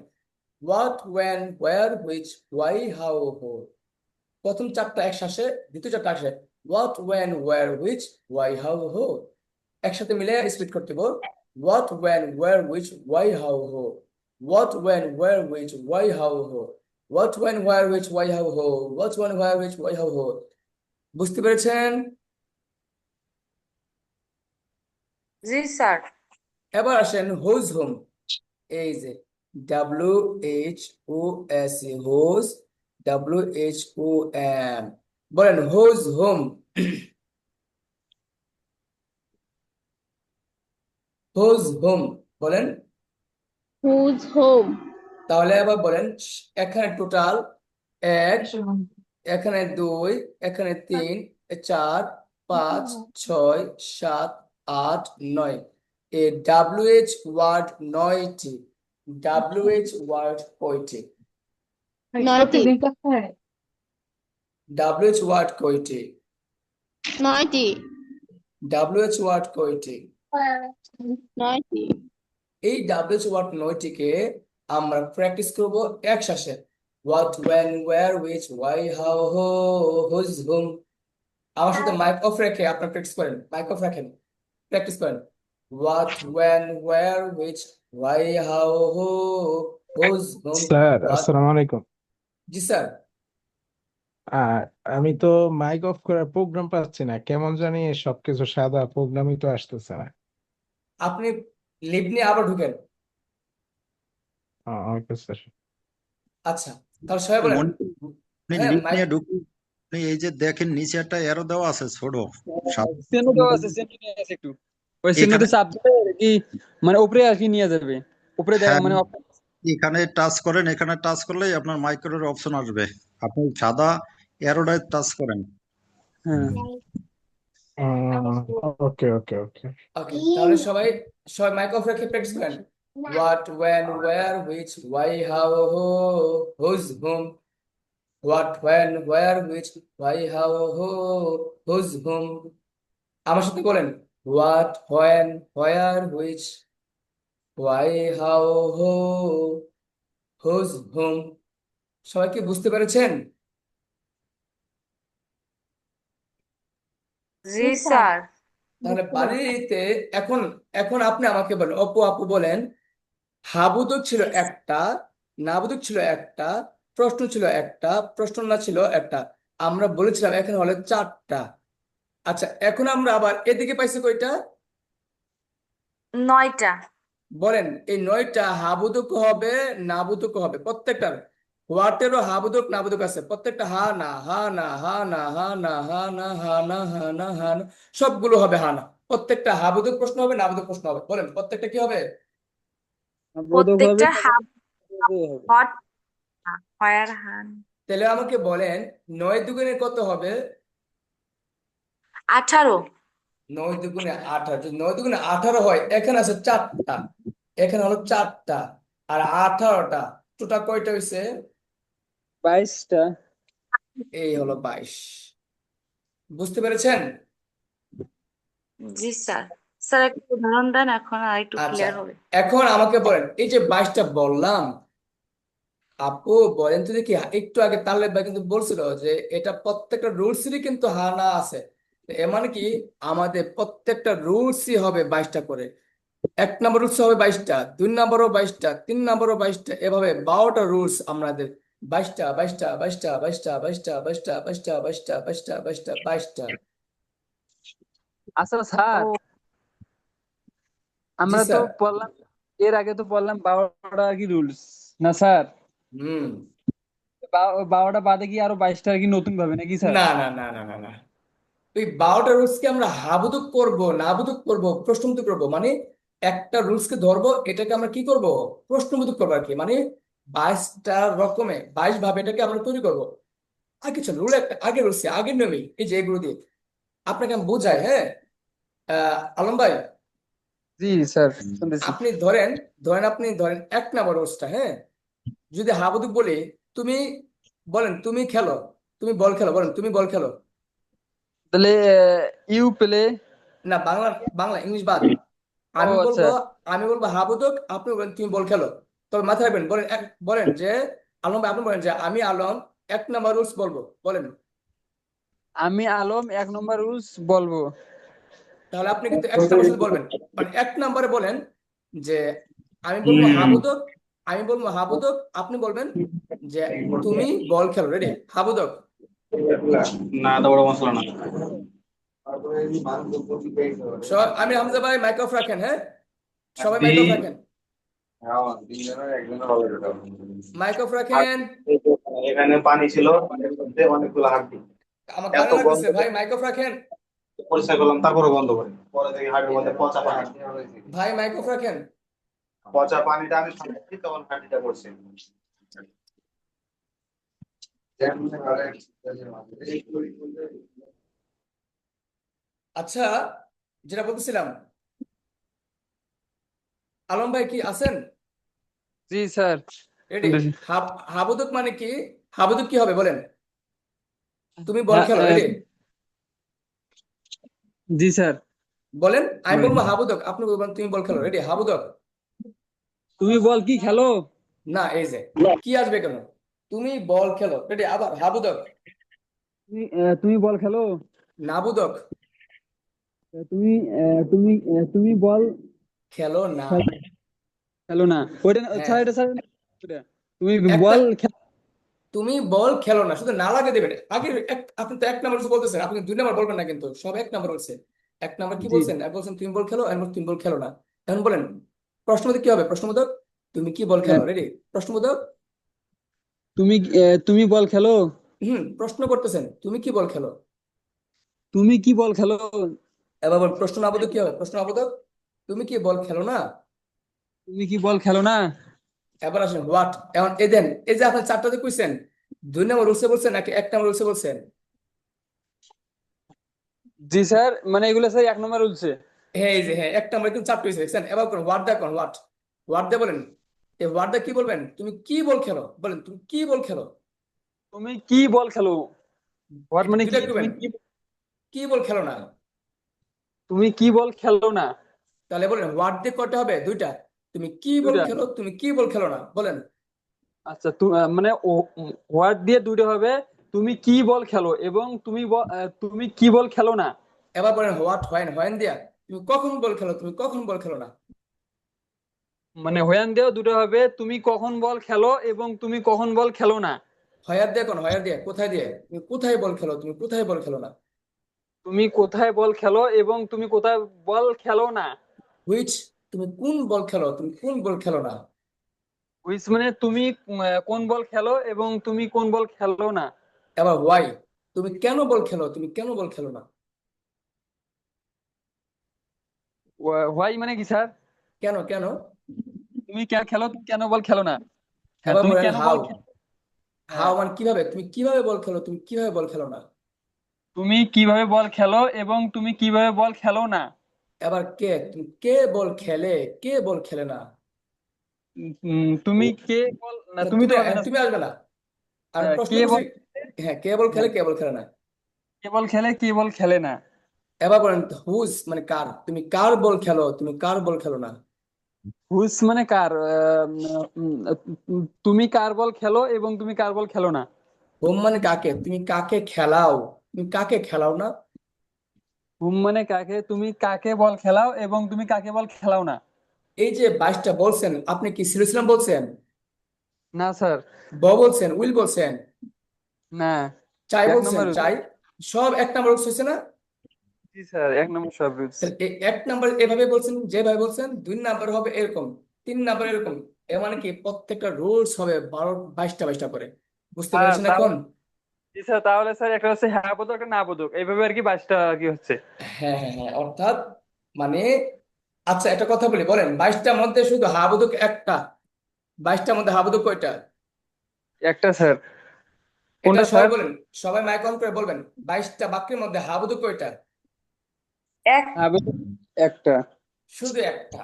What, when, where, which, why, how, who. প্রথম 4টা একসাথে, দ্বিতীয় 4টা একসাথে, what, when, where, which, why, how, who. একসাথে মিলে স্পিড করতে বল। What, when, where, which, why, how, who. What, when, where, which, why, how, who. What, when, where, which, why, how, who. What, when, where, which, why, how, হো। বুঝতে পেরেছেন? জি sir. এবার আসেন হুজ হোম। এই যে WHOS, হোজ, WHOM। বলেন whose home. Whose home বলেন। হুজ হোম তাহলে আবার বলেন, এখানে টোটাল 1, এখানে 2, এখানে 3, 4, 5, 6, 7, 8, 9। এই WH ওয়ার্ড 9টি। WH ওয়ার্ড কয়টি? 9টি WH ওয়ার্ড কয়টি? 9টি WH ওয়ার্ড কয়টি? 9টি এই WH ওয়ার্ড 9টিকে আমরা প্র্যাকটিস করব একসাথে। What, when, where, which, why, how, who, whose, whom. আমার সাথে মাইক অফ রেখে আপনার প্র্যাকটিস করেন, মাইক অফ রাখেন, প্র্যাকটিস করেন। What, when, where, which, why, how, who, whose, whom. Sir what. আসসালামু আলাইকুম। জি স্যার। আর আমি তো মাইক অফ করার প্রোগ্রাম পাচ্ছি না, কেমন জানি সবকিছু সাদা, প্রোগ্রামই তো আসতেছে না। আপনি লিভ নিয়ে আবার ঢুকেন। Okay sir. আচ্ছা, তাহলে সবাই বলেন। আপনি হ্যাঁ, লিফট মাইক। নিয়ে ঢুকুন। আপনি এই যে দেখেন নিচে একটা এরো দেওয়া আছে ছোট চিহ্ন দেওয়া আছে, চিহ্ন নিয়ে আছে একটু। ওই চিহ্নতে এখানে চাপ দিলে কি মানে উপরে আর কি নিয়ে যাবে, উপরে হ্যাঁ মানে এখানে টাচ করেন, এখানে টাচ করলেই আপনার মাইক্রোর অপশন আসবে। আপনি সাদা এরোটায় টাচ করেন। হ্যাঁ ওকে ওকে ওকে ওকে, তাহলে সবাই সবাই মাইক অফ রেখে প্র্যাকটিস করেন। What, when, where, which, why, how, who, whose, whom. What, when, where, which, why, how, who, whose, whom. আমার সাথে বলেন, what, when, where, which, why, how, who, whose, whom. সবাই কি বুঝতে পেরেছেন? জি জি স্যার, স্যার। তাহলে বুঝতে পেরেছি। বাড়িতে এখন এখন আপনি আমাকে বলেন, অপু আপু বলেন, হাবুদক ছিল একটা, নাবুদক ছিল একটা, প্রশ্ন ছিল একটা, প্রশ্ন না ছিল একটা। আমরা বলেছিলাম এখানে হলো চারটা। আচ্ছা, এখন আমরা আবার এদিকে পাইছি কয়টা? 9টা। বলেন, এই 9টা হাবুদক হবে, নাবুদক হবে প্রত্যেকটার। হোয়াটেরও হাবুদক নাবুদক আছে প্রত্যেকটা। হা না, হা না, হা না, হা না, হা না, হা না, হা না, হা না, সবগুলো হবে হা না। প্রত্যেকটা হাবুদক প্রশ্ন হবে, নাবুদক প্রশ্ন হবে। বলেন প্রত্যেকটা কি হবে? বোধক হবে, প্রত্যেকটা হবে। হট হয়ার হান। তাহলে আমাকে বলেন, 9 দুগুণে কত হবে? 18। 9 দুগুণে 18। যদি 9 দুগুণে 18 হয়, এখানে আছে চারটা, এখানে হলো চারটা, আর 18টা, টোটাল কয়টা হয়েছে? 22টা। এই হলো 22। বুঝতে পেরেছেন? জি স্যার। স্যার একটা উদাহরণ দেন, এখন আর একটু আচ্ছা, ক্লিয়ার হবে। এখন আমাকে বলেন, এই যে 22টা বললাম, আপু বলেন তো দেখি, একটু আগে তাহলে ভাই কিন্তু বলছিল যে এটা প্রত্যেকটা রুলসেরই কিন্তু হানা আছে। এর মানে কি, আমাদের প্রত্যেকটা রুলসই হবে 22টা করে। 1 নম্বর রুলস হবে 22টা, 2 নম্বরও 22টা, 3 নম্বরও 22টা, এভাবে 12টা রুলস আমাদের। 22টা, 22টা, 22টা, 22টা, 22টা, 22টা, 22টা, 22টা, 22টা, 22টা, 22টা। আচ্ছা স্যার, ও জি আমরা তো স্যার। পড়লাম, এর আগে তো পড়লাম 12টা কি রুলস, না স্যার? হুম। 12টা বাদে কি আরো 22টা কি নতুন ভাবে নাকি স্যার? না না না না না না, ওই 12টা রুলসকে আমরা হাবুদুক করব, নাবুদুক করব, প্রশ্নবোধক করব, মানে একটা রুলসকে ধরবো, এটাকে আমরা কি করব, প্রশ্নবোধক করবো আর কি। মানে 22টা রকমে 22 ভাবে এটাকে আমরা তৈরি করব। আর কিছু রুল, একটা আগে রুলস আগের নিয়মই, এই যে এগুলো দিয়ে আপনাকে আমি বোঝাই, হ্যাঁ। আলম ভাই, জি স্যার, শুনতেছি। আপনি ধরেন, আপনি ধরেন 1 নম্বর রুলসটা, হ্যাঁ। যদি হাবুদুক বলি, তুমি বলেন তুমি খেলো, তুমি বল খেলো, বলেন তুমি বল খেলো। তাহলে ইউ প্লে। না, বাংলা, বাংলা ইংলিশ বাদ। ও আমি আচ্ছা। বলবো, হাবুদক, আপনি বলেন তুমি বল খেলো। তবে মাথায় রাখবেন, বলেন বলেন যে আলম ভাই, আপনি বলেন যে আমি আলম 1 নম্বর রুলস বলবো, বলেন। আমি আলম 1 নম্বর রুলস বলবো। তাহলে আপনি কিন্তু 1 নম্বর শুধু বলবেন, মানে 1 নম্বরে বলেন যে আমি বলবো হাবুদক, আপনি বলবেন যে তুমি বল খেলো, রেডি? হাবুদক। না, এত বড় মশলা না। আমি হামজা ভাই, মাইক অফ রাখেন, হ্যাঁ। সবাই দি মাইক অফ রাখেন, হ্যাঁ, তিনজনের একজনের হবে এটা। মাইক অফ রাখেন। এখানে পানি ছিল, পানির মধ্যে অনেকগুলো হাড্ডি। আমার এত কানে গন্ধ লাগতেছে ভাই, করে মাইক অফ রাখেন। পরিষ্কার করলাম, তারপরে বন্ধ করি। পরে দেখি হাড্ডির মধ্যে পচা পানি। ভাই মাইক অফ রাখেন। পচা পানিটা আমি খাচ্ছি, তখন হাড্ডিটা করছি। আচ্ছা, যেটা বলতেছিলাম, আলম ভাই কি আছেন? জি স্যার, রেডি? শুনতেছি। হাবুদুক মানে কি? হাবুদুক কি হবে বলেন? তুমি বল হ্যাঁ, খেলো, রেডি? জি স্যার, বলেন, আমি বলেন। বলবো হাবুদক, আপনি বলবেন তুমি বল খেলো, রেডি? হাবুদক। তুমি বল কি খেলো। না, এই যে কি আসবে কেন, তুমি বল খেলো, রেডি? আবার হাবুদক। তুমি বল খেলো। নাবুদক। তুমি তুমি তুমি বল খেলো না। খেলো না। ওইটা হ্যাঁ, স্যার, এটা স্যার ওইটা। তুমি একটা, বল খেলো। তুমি বল খেলো না, শুধু না লাগে দেবেন আগে। আপনি তো 1 নম্বর বলতেছেন, আপনি 2 নম্বর বলবেন না, কিন্তু সব 1 নম্বর বলছে। 1 নম্বর কি জি, বলছেন? এক বলছেন তুমি বল খেলো, এরপর তুমি বল খেলো না। এখন বলেন প্রশ্নবোধক কি হবে? প্রশ্নবোধক, তুমি কি বল খেলো, রেডি? প্রশ্নবোধক। তুমি তুমি বল খেলো। প্রশ্ন করতেছেন, তুমি কি বল খেলো। তুমি কি বল খেলো। এবার বল প্রশ্ন আবোধক কি হবে? প্রশ্ন আবোধক, তুমি কি বল খেলো না। তুমি কি বল খেলো না। এবার আসেন হোয়াট। এখন এই দেন, এই যে আপনি চারটাতে কইছেন, 2 নম্বর রুলসে বলছেন নাকি 1 নম্বর রুলসে বলছেন? জি স্যার, মানে এগুলো স্যার 1 নম্বর রুলসে। হ্যাঁ এই যে হ্যাঁ একটা আমরা কিন্তু চারটে হয়েছে দেখছেন। এবার কোন ওয়ার্ড দা কোন ওয়ার্ড ওয়ার্ড দা বলেন, এই ওয়ার্ড দা কি বলবেন? তুমি কি বল খেলো, বলেন তুমি কি বল খেলো। তুমি কি বল খেলো? হোয়াট এটা মানে কি? দুইটা করবেন, কি বল খেলো না। তুমি কি বল খেলো না? তাহলে বলেন ওয়ার্ড দিয়ে কয়টা হবে? দুইটা। তুমি কি বল দুইটা। খেলো, তুমি কি বল খেলো না, বলেন। আচ্ছা, মানে হোয়াট দিয়ে দুইটা হবে। তুমি কি বল খেলো এবং তুমি কি বল খেলো না। এবার বলেন হোয়াট হোয়েন, হোয়েন দিয়া তুমি কখন বল খেলো, তুমি কখন বল খেলো না। মানে হোয়ান দিয়েও দুটো হবে, তুমি কখন বল খেলো এবং তুমি কখন বল খেলো না। হয়ার দিয়ে কোন, হয়ার দিয়ে কোথায় দিয়ে, তুমি কোথায় বল খেলো, তুমি কোথায় বল খেলো না। তুমি কোথায় বল খেলো এবং তুমি কোথায় বল খেলো না। হুইচ, তুমি কোন বল খেলো, তুমি কোন বল খেলো না। হুইচ মানে তুমি কোন বল খেলো এবং তুমি কোন বল খেলো না। এবার হোয়াই, তুমি কেন বল খেলো, তুমি কেন বল খেলো না। হোয়াই মানে কি স্যার? কেন কেন। তুমি কেন খেলো, কেন বল খেলো না। হ্যাঁ, এবার তুমি বলেন কেন বল হাউ, খেলো। হাউ হ্যাঁ, মানে কিভাবে, তুমি কিভাবে বল খেলো, তুমি কিভাবে বল খেলো না। তুমি কিভাবে বল খেলো এবং তুমি কিভাবে বল খেলো না। এবার কে, তুমি কে বল খেলে, কে বল খেলে না। তুমি কে বল না, না, তুমি তুমি তো হবে না। তুমি আসবে না। আর প্রশ্ন কে করছি, বল। হ্যাঁ কে বল খেলে, হ্যাঁ, কে বল খেলে না। কে বল খেলে, কে বল খেলে না। এবার বলেন হুজ মানে কার, তুমি কার বল খেলো, তুমি কার বল খেলো না। হুস মানে কার। তুমি কার বল খেলো এবং তুমি কার বল খেলো না। হোম মানে কাকে, তুমি কাকে খেলাও, তুমি কাকে খেলাও না। হুম মানে কাকে, তুমি কাকে বল খেলাও এবং তুমি কাকে বল খেলাও না। এই যে 22টা বলছেন, আপনি কি সিলেকশন বলছেন, না স্যার। বলছেন, উইল বলছেন, না। চাই এক বলছেন, নম্বর। চাই, সব এক নাম্বার হয়েছে না। জি স্যার, 1 নম্বর সব রুলস। তাহলে এক নাম্বার এভাবে বলছেন, যেভাবে বলছেন, 2 নাম্বার হবে এরকম, 3 নাম্বার এরকম। এ মানে কি প্রত্যেকটা রুলস হবে 22টা করে। বুঝতে পেরেছেন এখন। তাহলে জি স্যার, তাহলে স্যার একটা হচ্ছে হ্যাঁ বোধক একটা না বোধক, এইভাবে আর কি 22টা কি হচ্ছে। হ্যাঁ হ্যাঁ হ্যাঁ, অর্থাৎ মানে আচ্ছা একটা কথা বলি, বলেন 22টার মধ্যে শুধু হাবুদুক একটা, 22টার মধ্যে হাবুদুক কয়টা। একটা স্যার। এটা কোনটা সবাই স্যার? বলেন, সবাই মাইক অন করে বলবেন 22টা বাক্যের মধ্যে হাবুদুক কয়টা। এক হ্যাঁ বোধক একটা। শুধু একটা।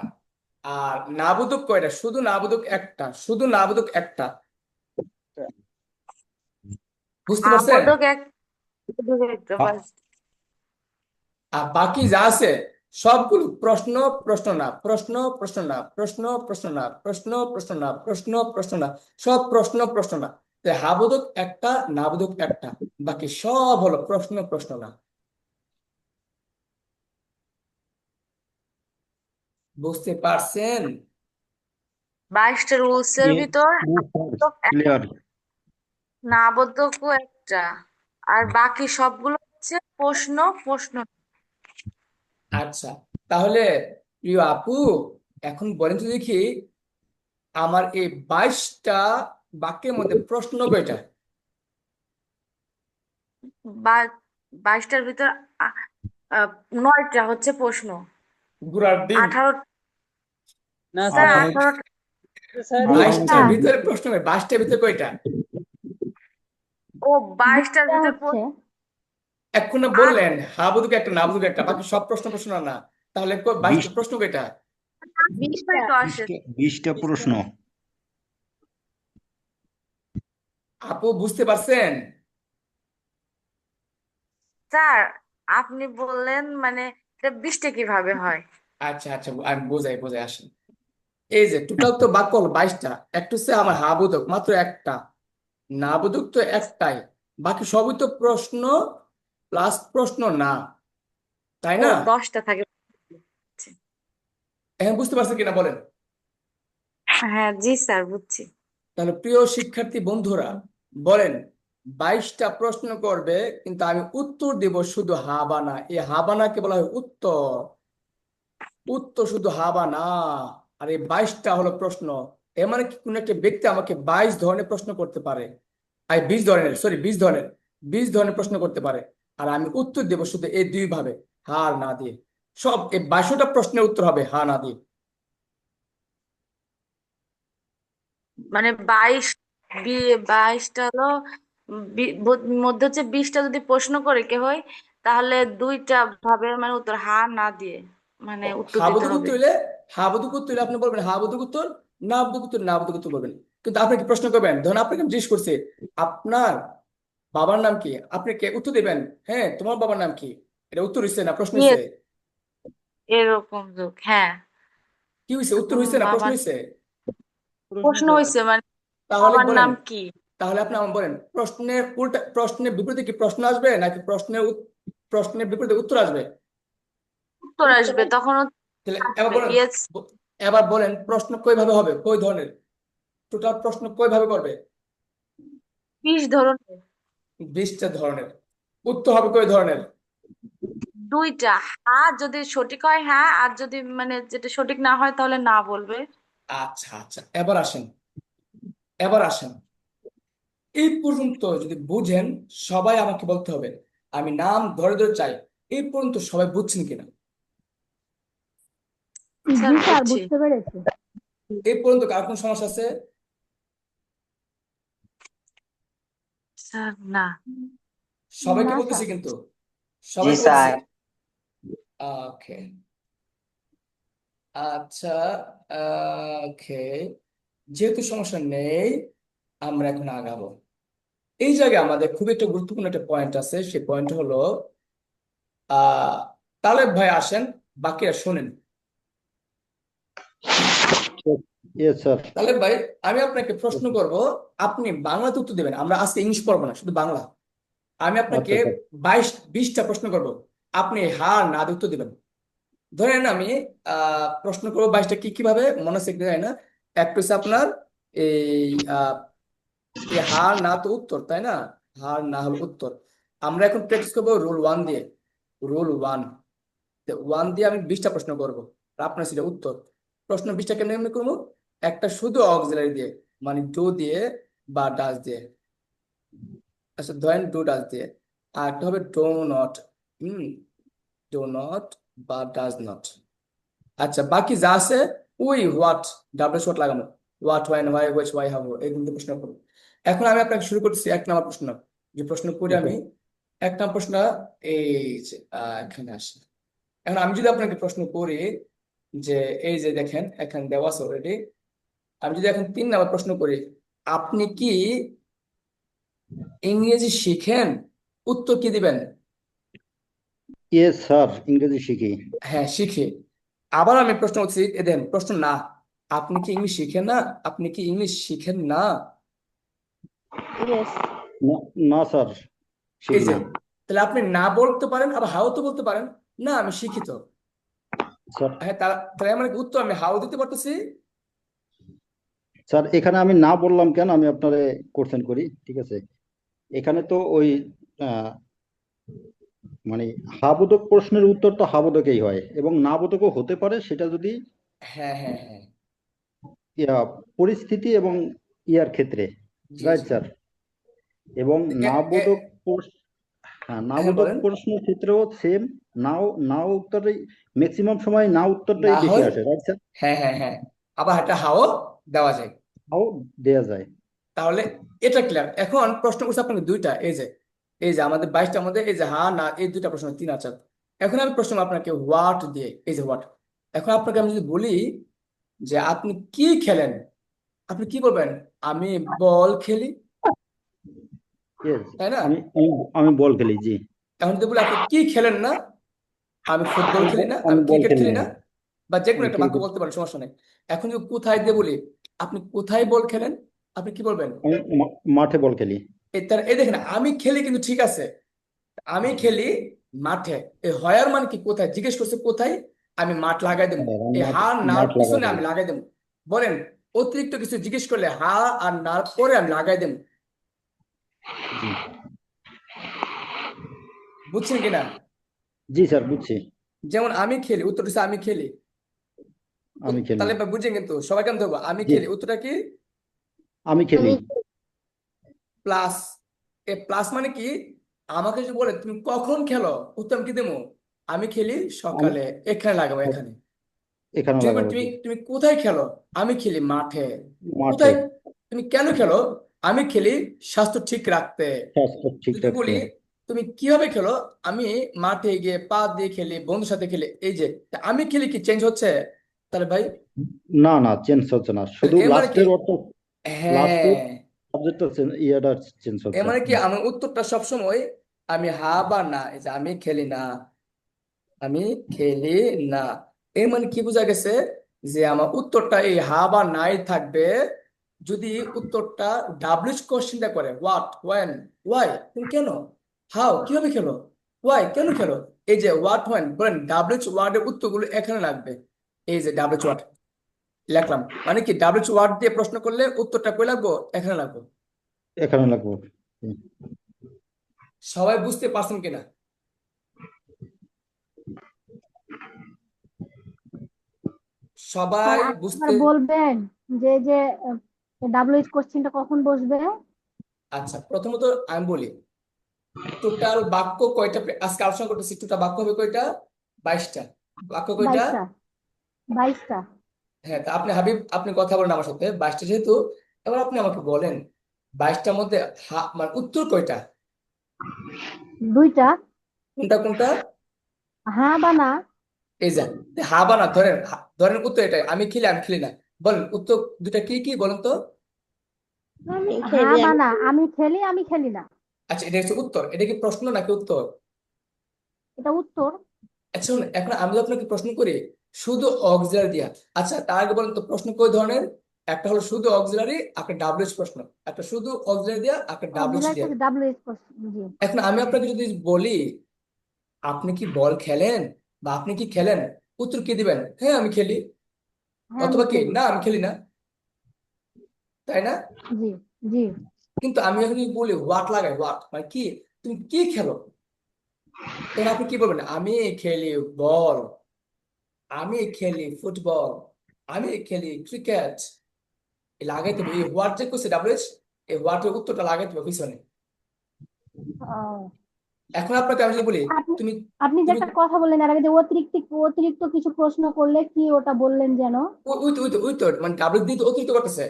আর নাবুদুক কয়টা, শুধু নাবুদুক একটা, শুধু নাবুদুক একটা। বুঝতে পারছেন। আবোধক এক, বোধক একটা বাস। আর বাকি যা আছে সবগুলো প্রশ্ন, প্রশ্ন না, প্রশ্ন, প্রশ্ন না, প্রশ্ন, প্রশ্ন না, প্রশ্ন, প্রশ্ন না, প্রশ্ন, প্রশ্ন না, সব প্রশ্ন, প্রশ্ন না। তাই হাবোধক একটা, নাবোধক একটা, বাকি সব হলো প্রশ্ন, প্রশ্ন না। বুঝতে পারছেন। 22টা রুলস এর ভিতর ক্লিয়ার। নাবোধকও একটা, আর বাকি সবগুলো হচ্ছে প্রশ্ন, প্রশ্ন। আচ্ছা, তাহলে প্রিয় আপু, এখন বলেন তো দেখি, আমার এই 22টা বাক্যের মধ্যে প্রশ্ন কয়টা। বা 22টার ভিতর আ- আ- 9টা হচ্ছে প্রশ্ন। ঘোড়ার ডিম। 18, না স্যার স্যার। 18টা, স্যার 22টার 20টা, ভিতরে প্রশ্ন, 22টার ভিতরে কয়টা। ও 22টার 20টা ভিতর হচ্ছে। এখন না আট বললেন হাবুদুক একটা, নাবুদুক একটা, বাকি সব প্রশ্ন, প্রশ্ন না। তাহলে 22টা 20 প্রশ্ন কয়টা। 20টা, 20টাই তো আসে। 20টা প্রশ্ন। আপু বুঝতে পারছেন। স্যার আপনি বললেন মানে এটা 20টা কিভাবে হয়। আচ্ছা আচ্ছা, আমি বোঝাই বোঝাই আসেন। এই যে টোটাল তো বাক্য হলো 22টা, একটু হচ্ছে আমার হাবুদুক মাত্র একটা, নাবুদুক তো একটাই, বাকি সবই তো প্রশ্ন প্লাস প্রশ্ন না, তাই ও না। 10টা থাকে। এখন বুঝতে পারছেন কিনা বলেন। হ্যাঁ জি স্যার, বুঝছি। তাহলে প্রিয় শিক্ষার্থী বন্ধুরা, বলেন 22টা প্রশ্ন করবে, কিন্তু আমি উত্তর দেব শুধু হা বা না। এই হা বা নাকে বলা হয় উত্তর, উত্তর শুধু হা বা না। আর এই 22টা হলো প্রশ্ন। এর মানে কি কোন একটা ব্যক্তি আমাকে 22 ধরনের প্রশ্ন করতে পারে, আর 20 ধরনের, সরি 20 ধরনের, 20 ধরনের প্রশ্ন করতে পারে। আর আমি উত্তর দেব শুধু এই দুই ভাবে, হা আর না দিয়ে। সব এই 22টা প্রশ্নের উত্তর হবে হা না দিয়ে। মানে 22টা হলো মধ্যে হচ্ছে 20টা যদি প্রশ্ন করে কে হয়, তাহলে দুইটা ভাবে মানে উত্তর হা না দিয়ে মানে উত্তর হা দিতে বোধক উত্তর হবে। হইলে হা বোধক উত্তর হইলে আপনি বলবেন হা বোধক উত্তর, না বোধক উত্তর না বোধক উত্তর বলবেন। কিন্তু আপনি কি প্রশ্ন করবেন, ধরুন আপনাকে আমি জিজ্ঞেস করছি আপনার বাবার নাম কি, আপনি কে উত্তর দিবেন হ্যাঁ তোমার বাবার নাম কি, এটা উত্তর হইছে না প্রশ্ন হইছে? ইয়েস, এরকম যোগ, হ্যাঁ। কি হইছে, উত্তর হইছে না প্রশ্ন বাবার হইছে? প্রশ্ন হয়েছে মানে তাহলে বাবার বলেন, নাম কি? তাহলে আপনি আমার বলেন প্রশ্নের উল্টা, প্রশ্নের বিপরীতে কি প্রশ্ন আসবে নাকি প্রশ্নের বিপরীতে উত্তর আসবে? উত্তর আসবে তখন তাহলে এবার বলেন, ইয়েস। এবার বলেন প্রশ্ন কয়ভাবে হবে, কয় ধরনের, টোটাল প্রশ্ন কয়ভাবে করবে? 20 ধরনের। 20টা ধরনের। উত্তর হবে কয় ধরনের? দুইটা, হ্যাঁ যদি সঠিক হয় হ্যাঁ, আর যদি মানে যেটা সঠিক না হয় তাহলে না বলবে। আচ্ছা আচ্ছা, এবার আসেন, এবার আসেন, এই পর্যন্ত যদি বুঝেন সবাই আমাকে বলতে হবে, আমি নাম ধরে ধরে চাই এই পর্যন্ত সবাই বুঝছেন কিনা? স্যার জি স্যার, বুঝছি। বুঝতে পেরেছি। এই পর্যন্ত কার কোনো সমস্যা আছে? স্যার না। সবাইকে না বলতেছি স্যার। কিন্তু, জি সবাইকে স্যার। বলতেছি। ওকে, আচ্ছা, ওকে, যেহেতু সমস্যা নেই আমরা এখন আগাবো। এই জায়গায় আমাদের খুব একটা গুরুত্বপূর্ণ একটা পয়েন্ট আছে, সেই পয়েন্ট হলো আহ তাহলে ভাই আসেন বাকিরা শোনেন। Yes sir. তাহলে ভাই আমি আপনাকে প্রশ্ন করব, আপনি বাংলাতে উত্তর দেবেন, আমরা আজকে ইংলিশ পড়বো না, শুধু বাংলা। আমি আপনাকে আচ্ছা স্যার। 20টা প্রশ্ন করব, আপনি হ্যাঁ না দিয়ে উত্তর দিবেন। ধরেন আমি প্রশ্ন করবো 22টা, কি কিভাবে মনে আছে কি জানি না। একটা হচ্ছে আপনার এই এই হার না তো উত্তর, তাই না? হার না হলো উত্তর। আমরা এখন প্র্যাকটিস করবো রুল 1 দিয়ে। রুল 1 দিয়ে আমি 20টা প্রশ্ন করবো, আর আপনার সেটা উত্তর। প্রশ্ন 20টা কেমনি কেমনি করবো, একটা শুধু অক্সিলারি দিয়ে, মানে ডু দিয়ে বা ডাজ দিয়ে। আচ্ছা ধরেন ডু ডাজ দিয়ে, আর একটা হবে ডো নট, ডো নট বা ডাজ নট। আচ্ছা বাকি যা আছে ওই হোয়াট, ডাবল শর্ট লাগানো, what, when, why, which, why, how, এই তিনটে প্রশ্ন করবো। এখন আমি আপনাকে শুরু করতেছি 1 নম্বর প্রশ্ন। যে প্রশ্ন করি আমি 1 নম্বর প্রশ্ন, এই যে এখানে আসে। এখন আমি যদি আপনাকে প্রশ্ন করি যে এই যে দেখেন এখানে দেওয়া আছে অলরেডি, আমি যদি এখন 3 নম্বর প্রশ্ন করি, আপনি কি ইংরেজি শিখেন, উত্তর কি দিবেন? ইয়েস স্যার, ইংরেজি শিখি। হ্যাঁ শিখে। আবার আমি প্রশ্ন করছি, এ দেন প্রশ্ন না, আপনি কি ইংলিশ শিখেন না, আপনি কি ইংলিশ শিখেন না? ইয়েস। না, না স্যার, এই শিখি যে, না। তাহলে আপনি না বলতে পারেন, আবার হাও তো বলতে পারেন, না আমি শিক্ষিত। স্যার, হ্যাঁ তাহলে আমার উত্তর আমি হাও দিতে পারতেছি। স্যার এখানে আমি না বললাম কেন, আমি আপনারে কোশ্চেন করি, ঠিক আছে? এখানে তো ওই আহ, মানে হাবোধক প্রশ্নের উত্তর তো হাবোধকেই হয়, এবং না বোধকও হতে পারে, সেটা যদি হ্যাঁ হ্যাঁ হ্যাঁ, ইয়া, পরিস্থিতি এবং ইয়ার ক্ষেত্রে, জি রাইট জি। স্যার? এবং এ- এ- হ্যাঁ, হ্যাঁ নাবোধক বলেন, প্রশ্নের ক্ষেত্রেও সেম। নাও নাও উত্তরটাই ম্যাক্সিমাম সময়, না উত্তরটাই না বেশি হয়, আসে, রাইট স্যার? হ্যাঁ হ্যাঁ হ্যাঁ, আবার একটা হাও দেওয়া যায়। নাও দেয়া যায়। তাহলে এটা ক্লিয়ার। এখন প্রশ্ন করছে আপনাকে 2টা, এই যে আমাদের 22টার মধ্যে এই যে হ্যাঁ না এই 2টা প্রশ্ন 3 আর 4। এখন আমি প্রশ্ন আপনাকে হোয়াট দিয়ে, এই যে হোয়াট। এখন আপনাকে আমি যদি বলি যে আপনি কি খেলেন, আপনি কি বলবেন? আমি বল খেলি, Yes, তাই না? আমি আমি আমি বল খেলি, জি। এখন যদি বলি আপনি কি খেলেন না, আমি ফুটবল খেলি না, আমি আমি বল ক্রিকেট খেলি খেলি না। না, বা যে কোনো আমি একটা বাক্য ক্রিকেট, বলতে পারেন, সমস্যা নেই। এখন যদি কোথায় দিয়ে বলি, আপনি কোথায় বল খেলেন, আপনি কি বলবেন? আমি মাঠে বল খেলি। এই দেখেন আমি খেলি কিন্তু ঠিক আছে, আমি খেলি মাঠে। এই হয়ার মানে কি, কোথায় জিজ্ঞেস করছে, কোথায়, আমি মাঠ লাগাই দেবো। হ্যাঁ, আমি এই মাঠ হা নার মাঠ লাগাই পিছনে দিই। আমি লাগাই দেবো। বলেন, অতিরিক্ত কিছু জিজ্ঞেস করলে হা আর নার পরে আমি লাগাই দেবো। জি বুঝছেন কিনা? জি স্যার, বুঝছি। যেমন আমি খেলি, উত্তর হচ্ছে আমি খেলি। আমি খেলি, তাহলে এবার বুঝছেন কিন্তু, সবাই কেমন ধরবো, আমি জি। খেলি, উত্তরটা কি? আমি খেলি। আমি প্লাস। এ প্লাস মানে কি, আমাকে যদি বলে তুমি কখন খেলো, উত্তর আমি কি দেবো? আমি খেলি আমি সকালে, এখানে লাগাবো এখানে। এখানে তুমি লাগাবো, তুমি জি। তুমি কোথায় খেলো, আমি খেলি মাঠে। মাঠে। কোথায়, তুমি কেন খেলো, আমি খেলি স্বাস্থ্য ঠিক রাখতে। স্বাস্থ্য ঠিক যদি বলি রাখতে। তুমি কিভাবে খেলো? আমি মাঠে গিয়ে পা দিয়ে খেলি, বন্ধুর সাথে খেলি, এই যে তা আমি খেলি কি চেঞ্জ হচ্ছে তাহলে ভাই? না না, চেঞ্জ হচ্ছে না, শুধু এর মানে কি? লাস্টের অর্থ, লাস্টের হ্যাঁ, সাবজেক্টটা ইয়েটা চেঞ্জ এর হচ্ছে। মানে কি আমার উত্তরটা সবসময় আমি হা বা না, এই যে আমি খেলি না, আমি খেলি না। এর মানে কি বোঝা গেছে? যে আমার উত্তরটা এই হা বা নাই থাকবে যদি উত্তরটা ডাব্লিউএইচ কোশ্চেনটা করে, হোয়াট, হোয়েন, ওয়াই, তুমি কেন, হাউ কিভাবে খেলো, ওয়াই কেন খেলো। এই যে হোয়াট, হোয়েন বলেন, ডাব্লিউএইচ ওয়ার্ডের উত্তরগুলো এখানে লাগবে। এই যে ডাব্লিউএইচ ওয়ার্ড লিখলাম, মানে কি ডাব্লিউএইচ ওয়ার্ড দিয়ে প্রশ্ন করলে উত্তরটা কই লাগবো? এখানে লাগবো। এখানে লাগবো। সবাই বুঝতে পারছেন কিনা? সবাই স্যার বুঝতে? আরেকবার বলবেন যে ডাব্লিউএইচ কোশ্চেনটা কখন বসবে? আচ্ছা, প্রথমত আমি বলি, টোটাল বাক্য কয়টা আজকে আলোচনা করতেছি, টোটাল বাক্য হবে কয়টা? 22টা। বাক্য কয়টা? 22টা। 22টা। হ্যাঁ, তা আপনি হাবিব, আপনি কথা বলেন আমার সাথে, 22টা যেহেতু, এবার আপনি আমাকে বলেন 22টার মধ্যে মানে উত্তর কয়টা? 2টা। কোনটা কোনটা? হ্যাঁ বা না? এই যে হা বা না, ধরেন ধরেন উত্তর এটাই, আমি খেলি, আমি খেলি না। বলেন উত্তর দুটা কি কি বলেন তো? আমি হ্যাঁ খেলি বা আমি না, আমি খেলি আমি খেলি না। আচ্ছা, এটা হচ্ছে উত্তর, এটা কি প্রশ্ন নাকি উত্তর? এটা উত্তর। আচ্ছা শুনুন, এখন আমি যদি আপনাকে প্রশ্ন করি শুধু অক্সিলারি দিয়া, আচ্ছা তার আগে বলেন তো প্রশ্ন কয় ধরনের? একটা হলো শুধু অক্সিলারি, একটা ডাব্লিউএইচ প্রশ্ন, একটা শুধু অক্সিলারি দিয়া, একটা ডাব্লিউএইচ অক্সিলারি দিয়া। থেকে ডাব্লিউএইচ কোশ্চেন। জি। এখন আমি আপনাকে যদি বলি আপনি কি বল খেলেন বা আপনি কি খেলেন, উত্তর কি দিবেন? হ্যাঁ আমি খেলি, হ্যাঁ আমি অথবা কি খেলি। না আমি খেলি না, তাই না? জি। জি। কিন্তু আমি এখন যদি বলি হোয়াট লাগাই, হোয়াট মানে কি, তুমি কি খেলো, তখন আপনি কি বলবেন? আমি খেলি বল, আমি খেলি ফুটবল, আমি খেলি ক্রিকেট। লাগাইতে হবে এই হোয়াট যে করছে ডাব্লিউএইচ, এই হোয়াটের উত্তরটা লাগাইতে হবে পিছনে। ও, এখন আপনাকে আমি যদি বলি আপনি তুমি আপনি যে তুমি একটা কথা বললেন এর আগে যে অতিরিক্ত অতিরিক্ত কিছু প্রশ্ন করলে কি ওটা বললেন যেন? ওই তো মানে ডাব্লিউ দিয়ে তো অতিরিক্ত করতেছে।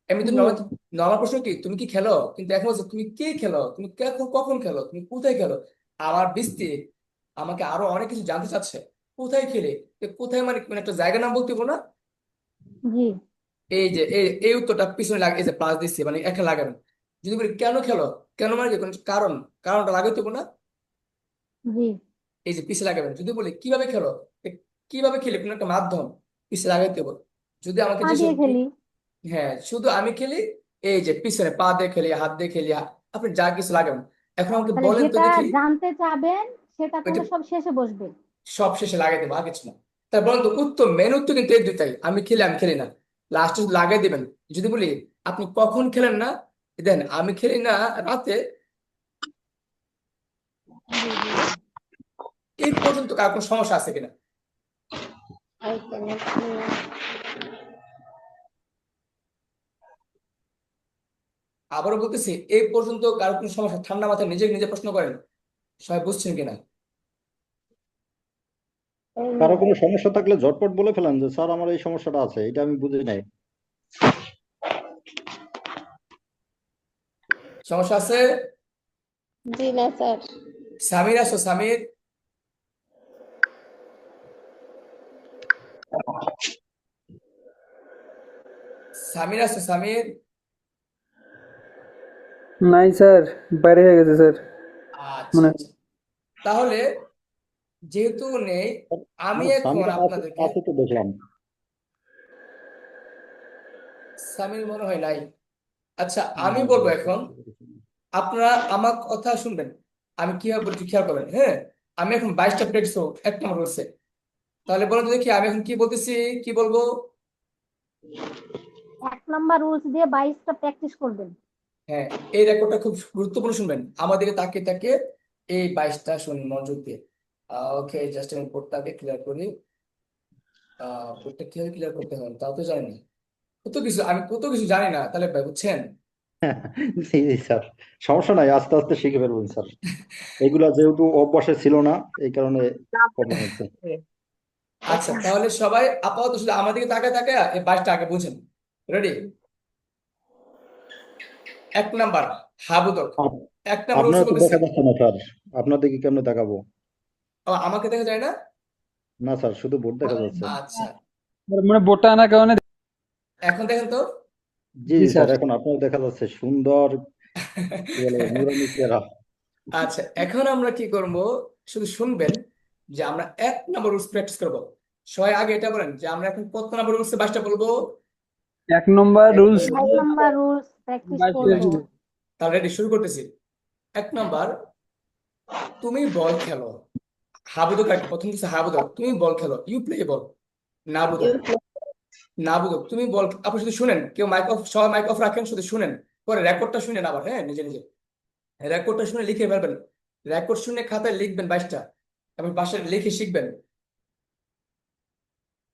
এমনি তো জি। নর্মাল, নর্মাল প্রশ্ন কি তুমি কি খেলো, কিন্তু এখন হচ্ছে তুমি কে খেলো, তুমি কখন কখন খেলো, তুমি কোথায় খেলো। আমার বৃষ্টি আমাকে আরো অনেক কিছু জানতে চাচ্ছে, কোথায় খেলে, কোথায় মানে মানে একটা জায়গার নাম বলতে না। জি। এই যে এই উত্তরটা পিছনে লাগে, এই যে প্লাস দিচ্ছি মানে এখানে লাগাবেন। যদি বলি কেন খেলো, কেন মানে কি কোনো কারণ, কারণটা লাগাইতে হবে না, জি। এই যে পিছে লাগাবেন। যদি বলি কিভাবে খেলো, এ কিভাবে খেলি, কোনো একটা মাধ্যম পিছে লাগাইতে হবে। যদি আমাকে পা যে দিয়ে খেলি। হ্যাঁ শুধু আমি খেলি, এই যে পিছনে পা দিয়ে খেলি, হাত দিয়ে খেলি, আপনি যা কিছু লাগাবেন। এখন আমাকে তাহলে বলেন তো যেটা দেখি, জানতে চাবেন সেটা ওইটা তাহলে সব শেষে বসবে। সব শেষে লাগাই দেবো, আর কিছু না। তাই বলেন তো উত্তর, মেন উত্তর কিন্তু এই দুটাই, আমি খেলি আমি খেলি না, লাস্টে লাগাই দিবেন। যদি বলি আপনি কখন খেলেন না, দেন আমি খেলি না রাতে, জি। জি। এই পর্যন্ত কার কোনো সমস্যা আছে কিনা? আবারও বলতেছি, এই পর্যন্ত কার কোনো সমস্যা? ঠান্ডা মাথায় নিজে নিজে প্রশ্ন করেন, সবাই বুঝছেন কিনা? কারো কোনো সমস্যা থাকলে ঝটপট বলে ফেলেন যে স্যার আমার এই সমস্যাটা আছে, এটা আমি বুঝি নাই। সমস্যা আছে? জি না স্যার। সামির আসো, সামির, সামির আসো, সামির। নাই স্যার, বাইরে হয়ে গেছে স্যার। আচ্ছা আচ্ছা, তাহলে যেহেতু নেই, আমি এখন সামনে আপনাদেরকে, আছে তো দেখলাম। সামির মনে হয় নাই। আচ্ছা আমি বলবো এখন, আপনারা আমার কথা শুনবেন, আমি কিভাবে বলছি খেয়াল করবেন। হ্যাঁ, আমি এখন 22টা প্লেটস এক নম্বর করছে, তাহলে বলুন তো দেখি আমি এখন কি বলতেছি, কি বলবো? 1 নাম্বার রুলস দিয়ে 22টা প্র্যাকটিস করবেন। হ্যাঁ, এই রেকর্ডটা খুব গুরুত্বপূর্ণ, শুনবেন আমাদেরকে তাকিয়ে তাকিয়ে, এই 22টা শুনুন মনোযোগ দিয়ে। ওকে, জাস্ট আমি বোর্ডটাকে ক্লিয়ার করি। বোর্ডটা কিভাবে ক্লিয়ার করতে হয় তাও তো জানি না, কত কিছু আমি কত কিছু জানি না, তাহলে ভাই বুঝছেন। জি জি স্যার, সমস্যা নাই, আস্তে আস্তে শিখে ফেলবেন স্যার। এগুলা যেহেতু অভ্যাসে ছিল না, এই কারণে প্রবলেম হচ্ছে। আচ্ছা তাহলে সবাই আপাতত শুধু আমাদেরকে তাকায় তাকায় এই 22টা আগে বুঝেন। রেডি? 1 নাম্বার হাবুদক, এক নাম্বার আপনার রুলস তো বলতেছি। দেখা যাচ্ছে না স্যার, আপনার দিকে কেমনে দেখাবো? আমাকে দেখা যায় না? না স্যার, শুধু বোর্ড দেখা যাচ্ছে। আচ্ছা, মানে বোর্ডটা আনার কারণে। এখন দেখেন তো। জি জি স্যার, স্যার। এখন আপনার দেখা যাচ্ছে সুন্দর, কি বলে, নুরানি চেহারা। আচ্ছা, এখন আমরা কি করব, শুধু শুনবেন যে আমরা এক নাম্বার রুলস প্র্যাকটিস করব। সবাই আগে এটা বলেন যে আমরা এখন কত নাম্বার রুলসে 22টা বলবো। 1 নম্বর রুলস 22 নাম্বার রুলস প্র্যাকটিস করব। তাহলে রেডি, শুরু করতেছি। এক নাম্বার, তুমি বল খেলো। হাবুদক রাখি, প্রথম কিছু হাবুদক, তুমি বল খেলো, ইউ প্লে বল। না বুদক, না বুদক, তুমি বল। আপনি শুধু শুনেন, কেউ মাইক অফ, সবাই মাইক অফ রাখেন, শুধু শুনেন, পরে রেকর্ডটা শুনেন আবার, হ্যাঁ, নিজে নিজে রেকর্ডটা শুনে লিখে ফেলবেন। রেকর্ড শুনে খাতায় লিখবেন 22টা, এবং বাসায় লিখে শিখবেন।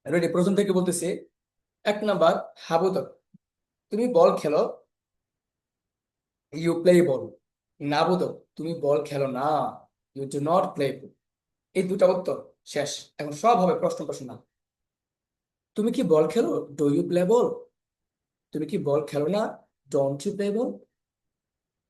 রেডি, প্রথম থেকে বলতেছি। এক নাম্বার, হাবুদক, তুমি বল খেলো, ইউ প্লে বল। না বুদক, তুমি বল খেলো না, ইউ ডু নট প্লে বল। এই দুটা উত্তর শেষ। এখন সব হবে প্রশ্ন প্রশ্ন না। তুমি কি বল খেলো, ডু ইউ প্লে বল? তুমি কি বল খেলো না, ডোন্ট ইউ প্লে বল?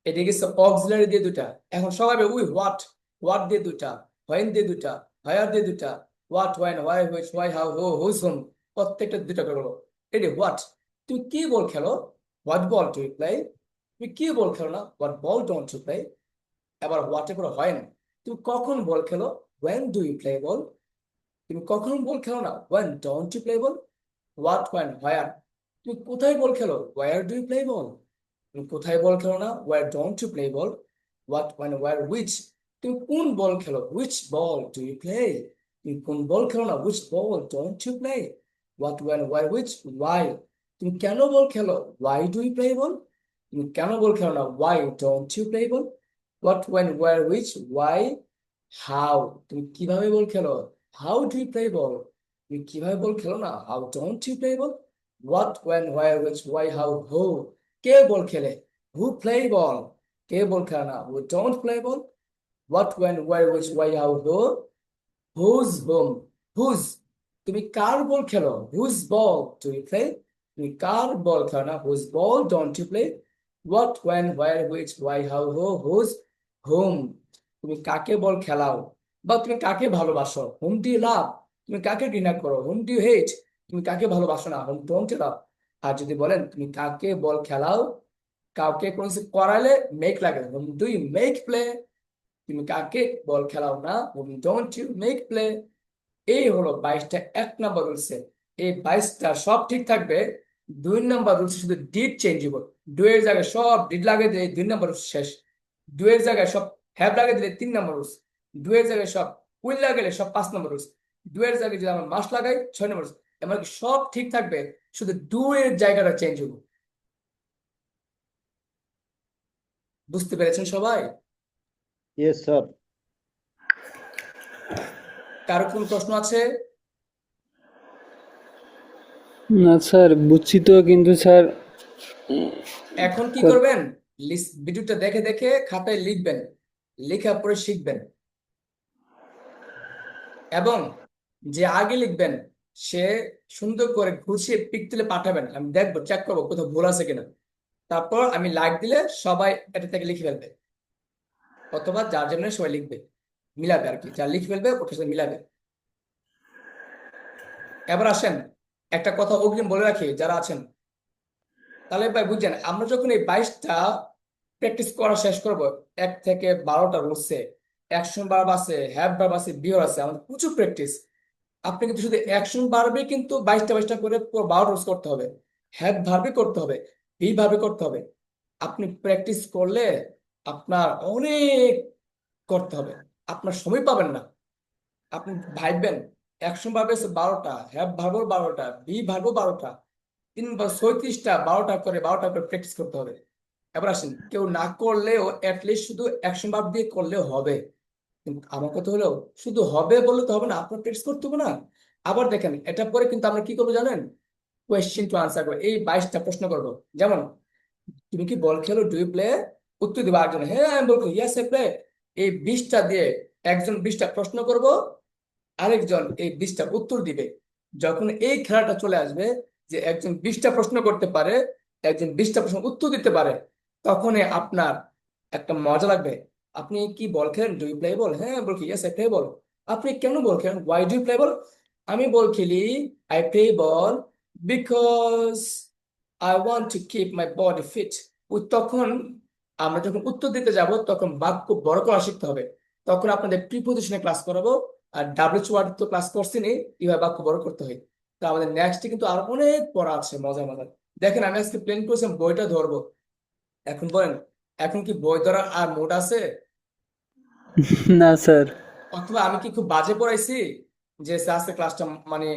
এটা গেছে অক্সিলারি দিয়ে দুটা। এখন সবাই উই হোয়াট, হোয়াট দিয়ে দুটা, হোয়েন দিয়ে দুটা, হায়ার দিয়ে দুটা, what, when, why, which, why, how, who, whose, whom, প্রত্যেকটা দুটা করে বলো। এটি হোয়াট, তুমি কি বল খেলো, what ball do you play? তুমি কি বল খেলো না, what ball don't you play? এবার হোয়াটে করে হয় না, তুমি কখন বল খেলো, when do you play ball? তুমি কখন বল খেলো না, when don't you play ball? what, when, where? তুমি কোথায় বল খেলো, where do you play ball? তুমি কোথায় বল খেলো না, where don't you play ball? what, when, where, which? তুমি কোন বল খেলো, which ball do you play? তুমি কোন বল খেলো না, which ball don't you play? what, when, where, which, why? তুমি কেন বল খেলো, why do you play ball? তুমি কেন বল খেলো না, why don't you play ball? what, when, where, which, why, how? তুমি কিভাবে বল খেলো, how do you play ball? তুমি কিভাবে বল খেলো না, how don't you play ball? what, when, where, which, why, how, who? কে বল খেলে, who play ball? কে বল খেলে না, who don't play ball? what, when, where, which, why, how, who? whose whom? whose? তুমি কার বল খেলো, whose ball do you play? তুমি কার বল খেলো না, whose ball don't you play? what, when, where, which, why, how, who, whose, whom? তুমি কাকে বল খেলাও, বা তুমি কাকে ভালোবাসো, whom do you love? তুমি কাকে ঘৃণা করো, whom do you hate? তুমি কাকে ভালোবাসো না, whom don't you love? আর যদি বলেন তুমি কাকে বল খেলাও, কাউকে কোনো কিছু করালে মেক লাগে, whom do you make play? তুমি কাকে বল খেলাও না, whom don't you make play? এই হলো 22টা এক নাম্বার রুলসে। এই 22টা সব ঠিক থাকবে। 2 নাম্বার রুলসে শুধু ডিড চেঞ্জ হবে। ডু এর জায়গায় সব ডিড লাগিয়ে দিলে 2 নাম্বার রুলস শেষ। ডু এর জায়গায় সব হ্যাভ লাগিয়ে দিলে 3 নাম্বার রুলস। ডু এর জায়গায় সব উইল লাগাইলে সব 5 নাম্বার রুলস। ডু এর জায়গায় যদি আমরা মাস্ট লাগাই 6 নাম্বার রুলস। এমনকি সব ঠিক থাকবে, শুধু ডু এর জায়গাটা চেঞ্জ হবে। বুঝতে পেরেছেন সবাই? Yes sir. কারো কোনো প্রশ্ন আছে? না স্যার, বুঝছি তো, কিন্তু স্যার এখন কি করবেন, ভিডিওটা দেখে দেখে খাতায় লিখবেন, লেখা পরে শিখবেন। এবং যে আগে লিখবেন সে সুন্দর করে গুছিয়ে পিক তুলে পাঠাবেন, আমি দেখবো, চেক করবো কোথাও ভুল আছে কিনা। তারপর আমি লাইক দিলে সবাই এটা থেকে লিখে ফেলবে, অথবা যার জন্য সবাই লিখবে, মিলাবে আর কি, যা লিখে ফেলবে ওটার সাথে মিলাবে। এবার আসেন, একটা কথা অগ্রিম বলে রাখি যারা আছেন, তাহলে ভাই বুঝছেন, আমরা যখন এই 22টা প্র্যাকটিস করা শেষ করব, 1 থেকে 12টা রুলসে অ্যাকশন ভার্ব আছে, হ্যাভ ভার্ব আছে, বিহেভ আছে, আমাদের প্রচুর প্র্যাকটিস। আপনি কিন্তু শুধু অ্যাকশন ভার্বে কিন্তু 22টা করে 12 রুলস করতে হবে, হ্যাভ ভার্বে করতে হবে, বি ভার্বে করতে হবে। আপনি প্র্যাকটিস করলে আপনার অনেক করতে হবে, আপনার সময় পাবেন না। আপনি ভাববেন অ্যাকশন ভার্বে আছে 12টা, হ্যাভ ভার্বও 12টা, বি ভার্বও 12টা, 3 বা 36টা, 12টা করে প্র্যাকটিস করতে হবে। এবার আসেন, কেউ না করলেও অ্যাটলিস্ট শুধু অ্যাকশন ভার্ব দিয়ে করলেও হবে। কিন্তু আমার কথা হলো, শুধু হবে বললে তো হবে না, আপনার প্র্যাকটিস করতে হবে না। আবার দেখেন, এটা পরে কিন্তু আমরা কি করবো জানেন, কোয়েশ্চেন টু আনসার করবো, এই 22টা প্রশ্ন করবো। যেমন তুমি কি বল খেলো, ডু ইউ প্লে? উত্তর দিবা একজন, হ্যাঁ আমি বল খেলি, ইয়েস আই প্লে। এই 20টা দিয়ে একজন 20টা প্রশ্ন করব, আরেকজন এই 20টা উত্তর দিবে। যখন এই খেলাটা চলে আসবে যে একজন 20টা প্রশ্ন করতে পারে, একজন 20টা প্রশ্ন উত্তর দিতে পারে, তখনই আপনার একটা মজা লাগবে। আপনি কি বল খেলেন? ডু ইউ প্লে বল? হ্যাঁ বল কি ইয়েস আই প্লে বল। আপনি কেন বল খেলেন? Why do you play ball? আমি বল খেলি, I play ball because I want to keep my body fit. তখন আমরা যখন উত্তর দিতে যাব তখন বাক্য বড় করা শিখতে হবে। তখন আপনাদের প্রিপোজিশনে ক্লাস করাবো, আর ডাব্লিউএইচ ওয়ার্ড তো ক্লাস করছি নি, কিভাবে বাক্য বড় করতে হয়। তো আমাদের নেক্সটে কিন্তু আরো অনেক পড়া আছে, মজা মজা। দেখেন আমি আজকে প্ল্যান করেছিলাম বইটা ধরবো, এখন বলেন এখন কি বই ধরার আর মুড আছে? না স্যার। অথবা আমি কি খুব বাজে পড়াইছি, যে স্যার আজকে ক্লাসটা মানে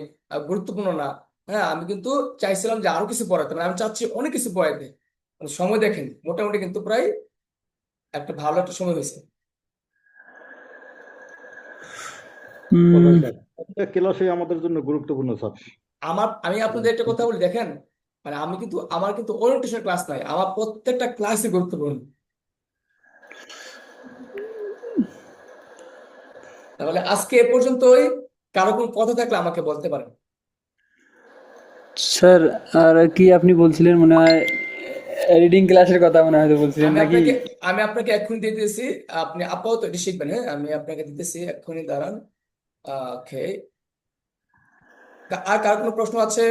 গুরুত্বপূর্ণ না? হ্যাঁ, আমি কিন্তু চাইছিলাম যে আরো কিছু পড়াতে, মানে আমি চাচ্ছি অনেক কিছু পড়াইতে। মানে সময় দেখেন মোটামুটি কিন্তু প্রায় একটা ভালো একটা সময় হয়েছে। বলবেন উম, স্যার, প্রত্যেক ক্লাসই আমাদের জন্য গুরুত্বপূর্ণ স্যার। আমি আপনাদের একটা কথা বলি দেখেন, মানে আমি কিন্তু আমার কিন্তু ওরিয়েন্টেশন ক্লাস নাই, আমার প্রত্যেকটা ক্লাসই গুরুত্বপূর্ণ। তাহলে আজকে এ পর্যন্তই। কারো কোনো কথা থাকলে আমাকে বলতে পারেন। স্যার আর কি আপনি বলছিলেন মনে হয়, রিডিং ক্লাসের কথা মনে হয় বলছিলেন আমি নাকি? আপনাকে আমি আপনাকে এক্ষুনি দিয়ে দিতেছি, আপনি আপাতত এটি শিখবেন। হ্যাঁ, আমি আপনাকে দিতেছি এক্ষুনি, দাঁড়ান। ওকে, আর কার কোনো প্রশ্ন আছে?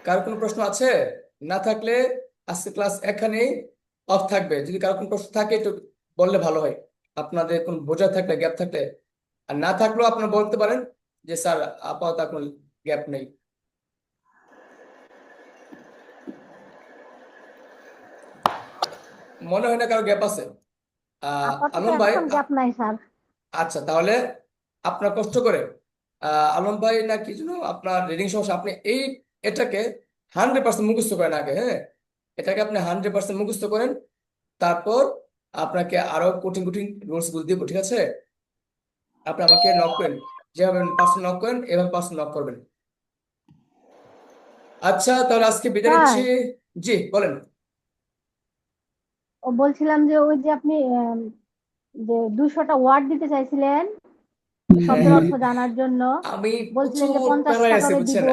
কার কোনো প্রশ্ন আছে? না থাকলে আজকে ক্লাস এখানেই অফ থাকবে। যদি কারো কোনো প্রশ্ন থাকে একটু বললে ভালো হয়, আপনাদের কোনো বোঝা থাকলে, গ্যাপ থাকলে। আর না থাকলেও আপনারা বলতে পারেন যে স্যার আপাতত কোনো গ্যাপ নেই। মনে হয় না কারো গ্যাপ আছে। আপাতত আলম ভাই, এখন গ্যাপ নাই স্যার। আচ্ছা তাহলে আপনার কষ্ট করে আলম ভাই না কি জন্য আপনার রিডিং সমস্যা, আপনি এটাকে 100% মুখস্থ করেন আগে। হ্যাঁ, এটাকে আপনি 100% মুখস্থ করেন, তারপর আপনাকে আরো কঠিন কঠিন রুলস গুলো দিব, ঠিক আছে? আপনি আমাকে নক করেন, যেভাবে পার্সন নক করেন এভাবে পার্সন নক করবেন। আচ্ছা তাহলে আজকে বিদায় স্যার, নিচ্ছি। জি বলেন। বলছিলাম যে ওই যে আপনি যে 200টা ওয়ার্ড দিতে চাইছিলেন হ্যাঁ শব্দের হ্যাঁ, অর্থ জানার জন্য, আমি বলছিলেন যে প্রচুর 50টা প্যারায় আছি করে বুঝছেন। দিব।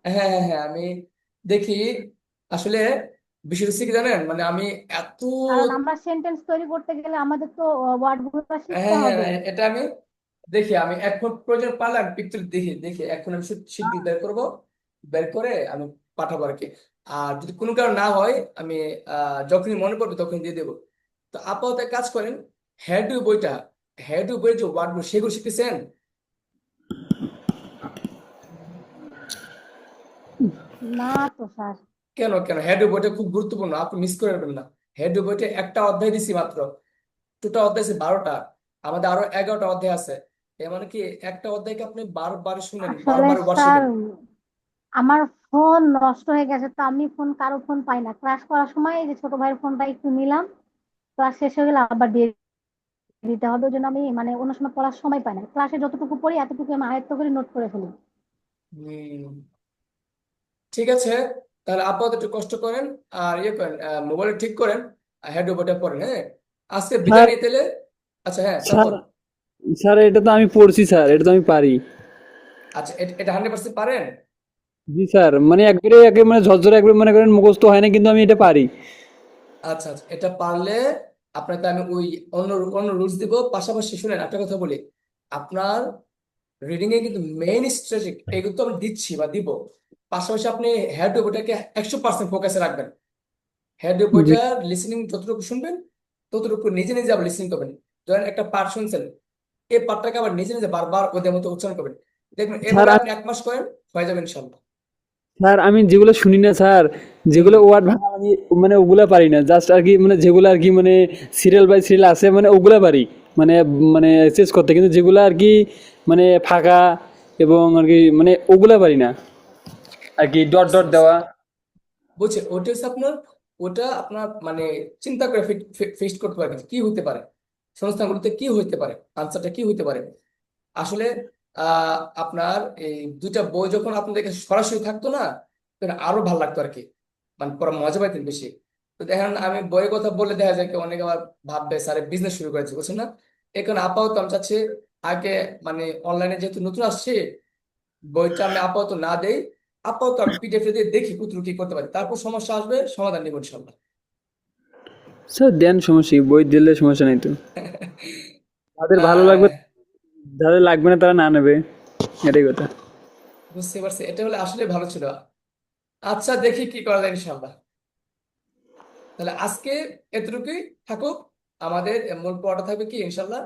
হ্যাঁ হ্যাঁ হ্যাঁ, আমি দেখি আসলে বিষয়টা হচ্ছে কি জানেন, মানে আমি এত কারণ আমরা সেন্টেন্স তৈরি করতে গেলে আমাদের তো ওয়ার্ড গুলো শিখতে হ্যাঁ হ্যাঁ হবে। এটা আমি দেখি, আমি এখন প্রয়োজন পারলে আমি পিকচার দেখি দেখি এখন আমি শিগগির বের করবো, বের করে আমি পাঠাবো আর কি। আর যদি কোনো কারণ না হয় আমি যখনই মনে পড়বে তখন দিয়ে দেবো। তো আপাতত এক কাজ করেন, হ্যাডু বইটা, হ্যাডু বইয়ের যে ওয়ার্ডগুলো সেগুলো শিখতেছেন? না তো স্যার। কেন কেন, হ্যাডু বইটা খুব গুরুত্বপূর্ণ, আপনি মিস করে নেবেন না। হ্যাডু বইটা একটা অধ্যায় দিছি মাত্র, দুটো অধ্যায় আছে 12টা, আমাদের আরো 11টা অধ্যায় আছে। এর মানে কি একটা অধ্যায়কে আপনি বারবার শুনেন, আসলে বারবার ওয়ার্ড স্যার শিখেন। আমার ফোন নষ্ট হয়ে গেছে, তো আমি ফোন কারো ফোন পাই না। ক্লাস করার সময় এই যে ছোট ভাইয়ের ফোনটা একটু নিলাম, ক্লাস শেষ হয়ে গেলে আবার দিয়ে দিতে হবে। ওই জন্য আমি মানে অন্য সময় পড়ার সময় পাই না। ক্লাসে যতটুকু পড়ি এতটুকু আমি আয়ত্ত করে নোট করে ফেলি। হম, ঠিক আছে, তাহলে আপাতত একটু কষ্ট করেন, আর ইয়ে করেন, মোবাইল ঠিক করেন, আর হ্যান্ড ওভারটা পড়েন। হ্যাঁ, আজকে বিদায় স্যার নিতে এলে। আচ্ছা হ্যাঁ, স্যার তারপর স্যার এটা তো আমি পড়ছি স্যার, এটা তো আমি পারি। আচ্ছা এটা 100% পারেন? জি স্যার, মানে একবারে একে মানে ঝরঝরে একবারে মনে করেন মুখস্থ হয় না, কিন্তু আমি এটা পারি। আচ্ছা আচ্ছা, এটা পারলে আপনাকে আমি ওই অন্য অন্য রুলস দিব। পাশাপাশি শুনেন একটা কথা বলি, আপনার রিডিং এ কিন্তু মেইন স্ট্র্যাটেজি এগুলো তো আমি দিচ্ছি বা দিব, পাশাপাশি আপনি হেড ওটাকে 100% ফোকাসে রাখবেন। হেড জি বইটা লিসেনিং যতটুকু শুনবেন ততটুকু নিজে নিজে আবার লিসেনিং করবেন। ধরেন একটা পার্ট শুনছেন, এই পার্টটাকে আবার নিজে নিজে বারবার ওদের মতো উচ্চারণ করবেন। দেখবেন স্যার। এভাবে আপনি 1 মাস করেন, হয়ে যাবে ইনশাল্লাহ। স্যার আমি যেগুলো শুনি না স্যার, হুম, যেগুলো ওয়ার্ড ভাঙা ভাঙি মানে ওগুলা পারি না, জাস্ট আর কি মানে যেগুলো আর কি মানে সিরিয়াল বাই সিরিয়াল আছে মানে ওগুলা পারি, মানে মানে শেষ করতে, কিন্তু যেগুলো আর কি মানে ফাঁকা এবং আর কি মানে ওগুলা পারি না আর কি, ডট আচ্ছা ডট আচ্ছা, দেওয়া। বুঝছি। ওটা আপনার মানে চিন্তা করে ফিক্সড করতে পারবেন কি হতে পারে, সংস্থানগুলোতে কি হইতে পারে, আনসারটা কি হইতে পারে। আসলে আপনার এই দুইটা বই যখন আপনাদেরকে সরাসরি থাকতো না, তখন আরো ভালো লাগতো আর কি, মানে পড়া মজা পাইতেন বেশি। তো দেখেন আমি বইয়ের কথা বললে দেখা যায় কি অনেকে আবার ভাববে স্যার বিজনেস শুরু করেছে, বুঝছেন না? এখন আপাতত আমি চাচ্ছি আগে মানে অনলাইনে যেহেতু নতুন আসছে, বইটা আমি আপাতত না দেই, আপাতত আমি পিডিএফ দিয়ে দেখি কতটুকু কি করতে পারি, তারপর সমস্যা আসবে সমাধান নেব ইনশাল্লাহ। স্যার দেন, সমস্যা কি, বই দিলে সমস্যা নাই তো। যাদের ভালো লাগবে, যাদের লাগবে না তারা না নেবে, এটাই কথা। বুঝতে পারছি, এটা হলে আসলে ভালো ছিল। আচ্ছা দেখি কি করা যায় ইনশাল্লাহ। তাহলে আজকে এতটুকুই থাকুক, আমাদের মূল পড়াটা থাকবে কি ইনশাল্লাহ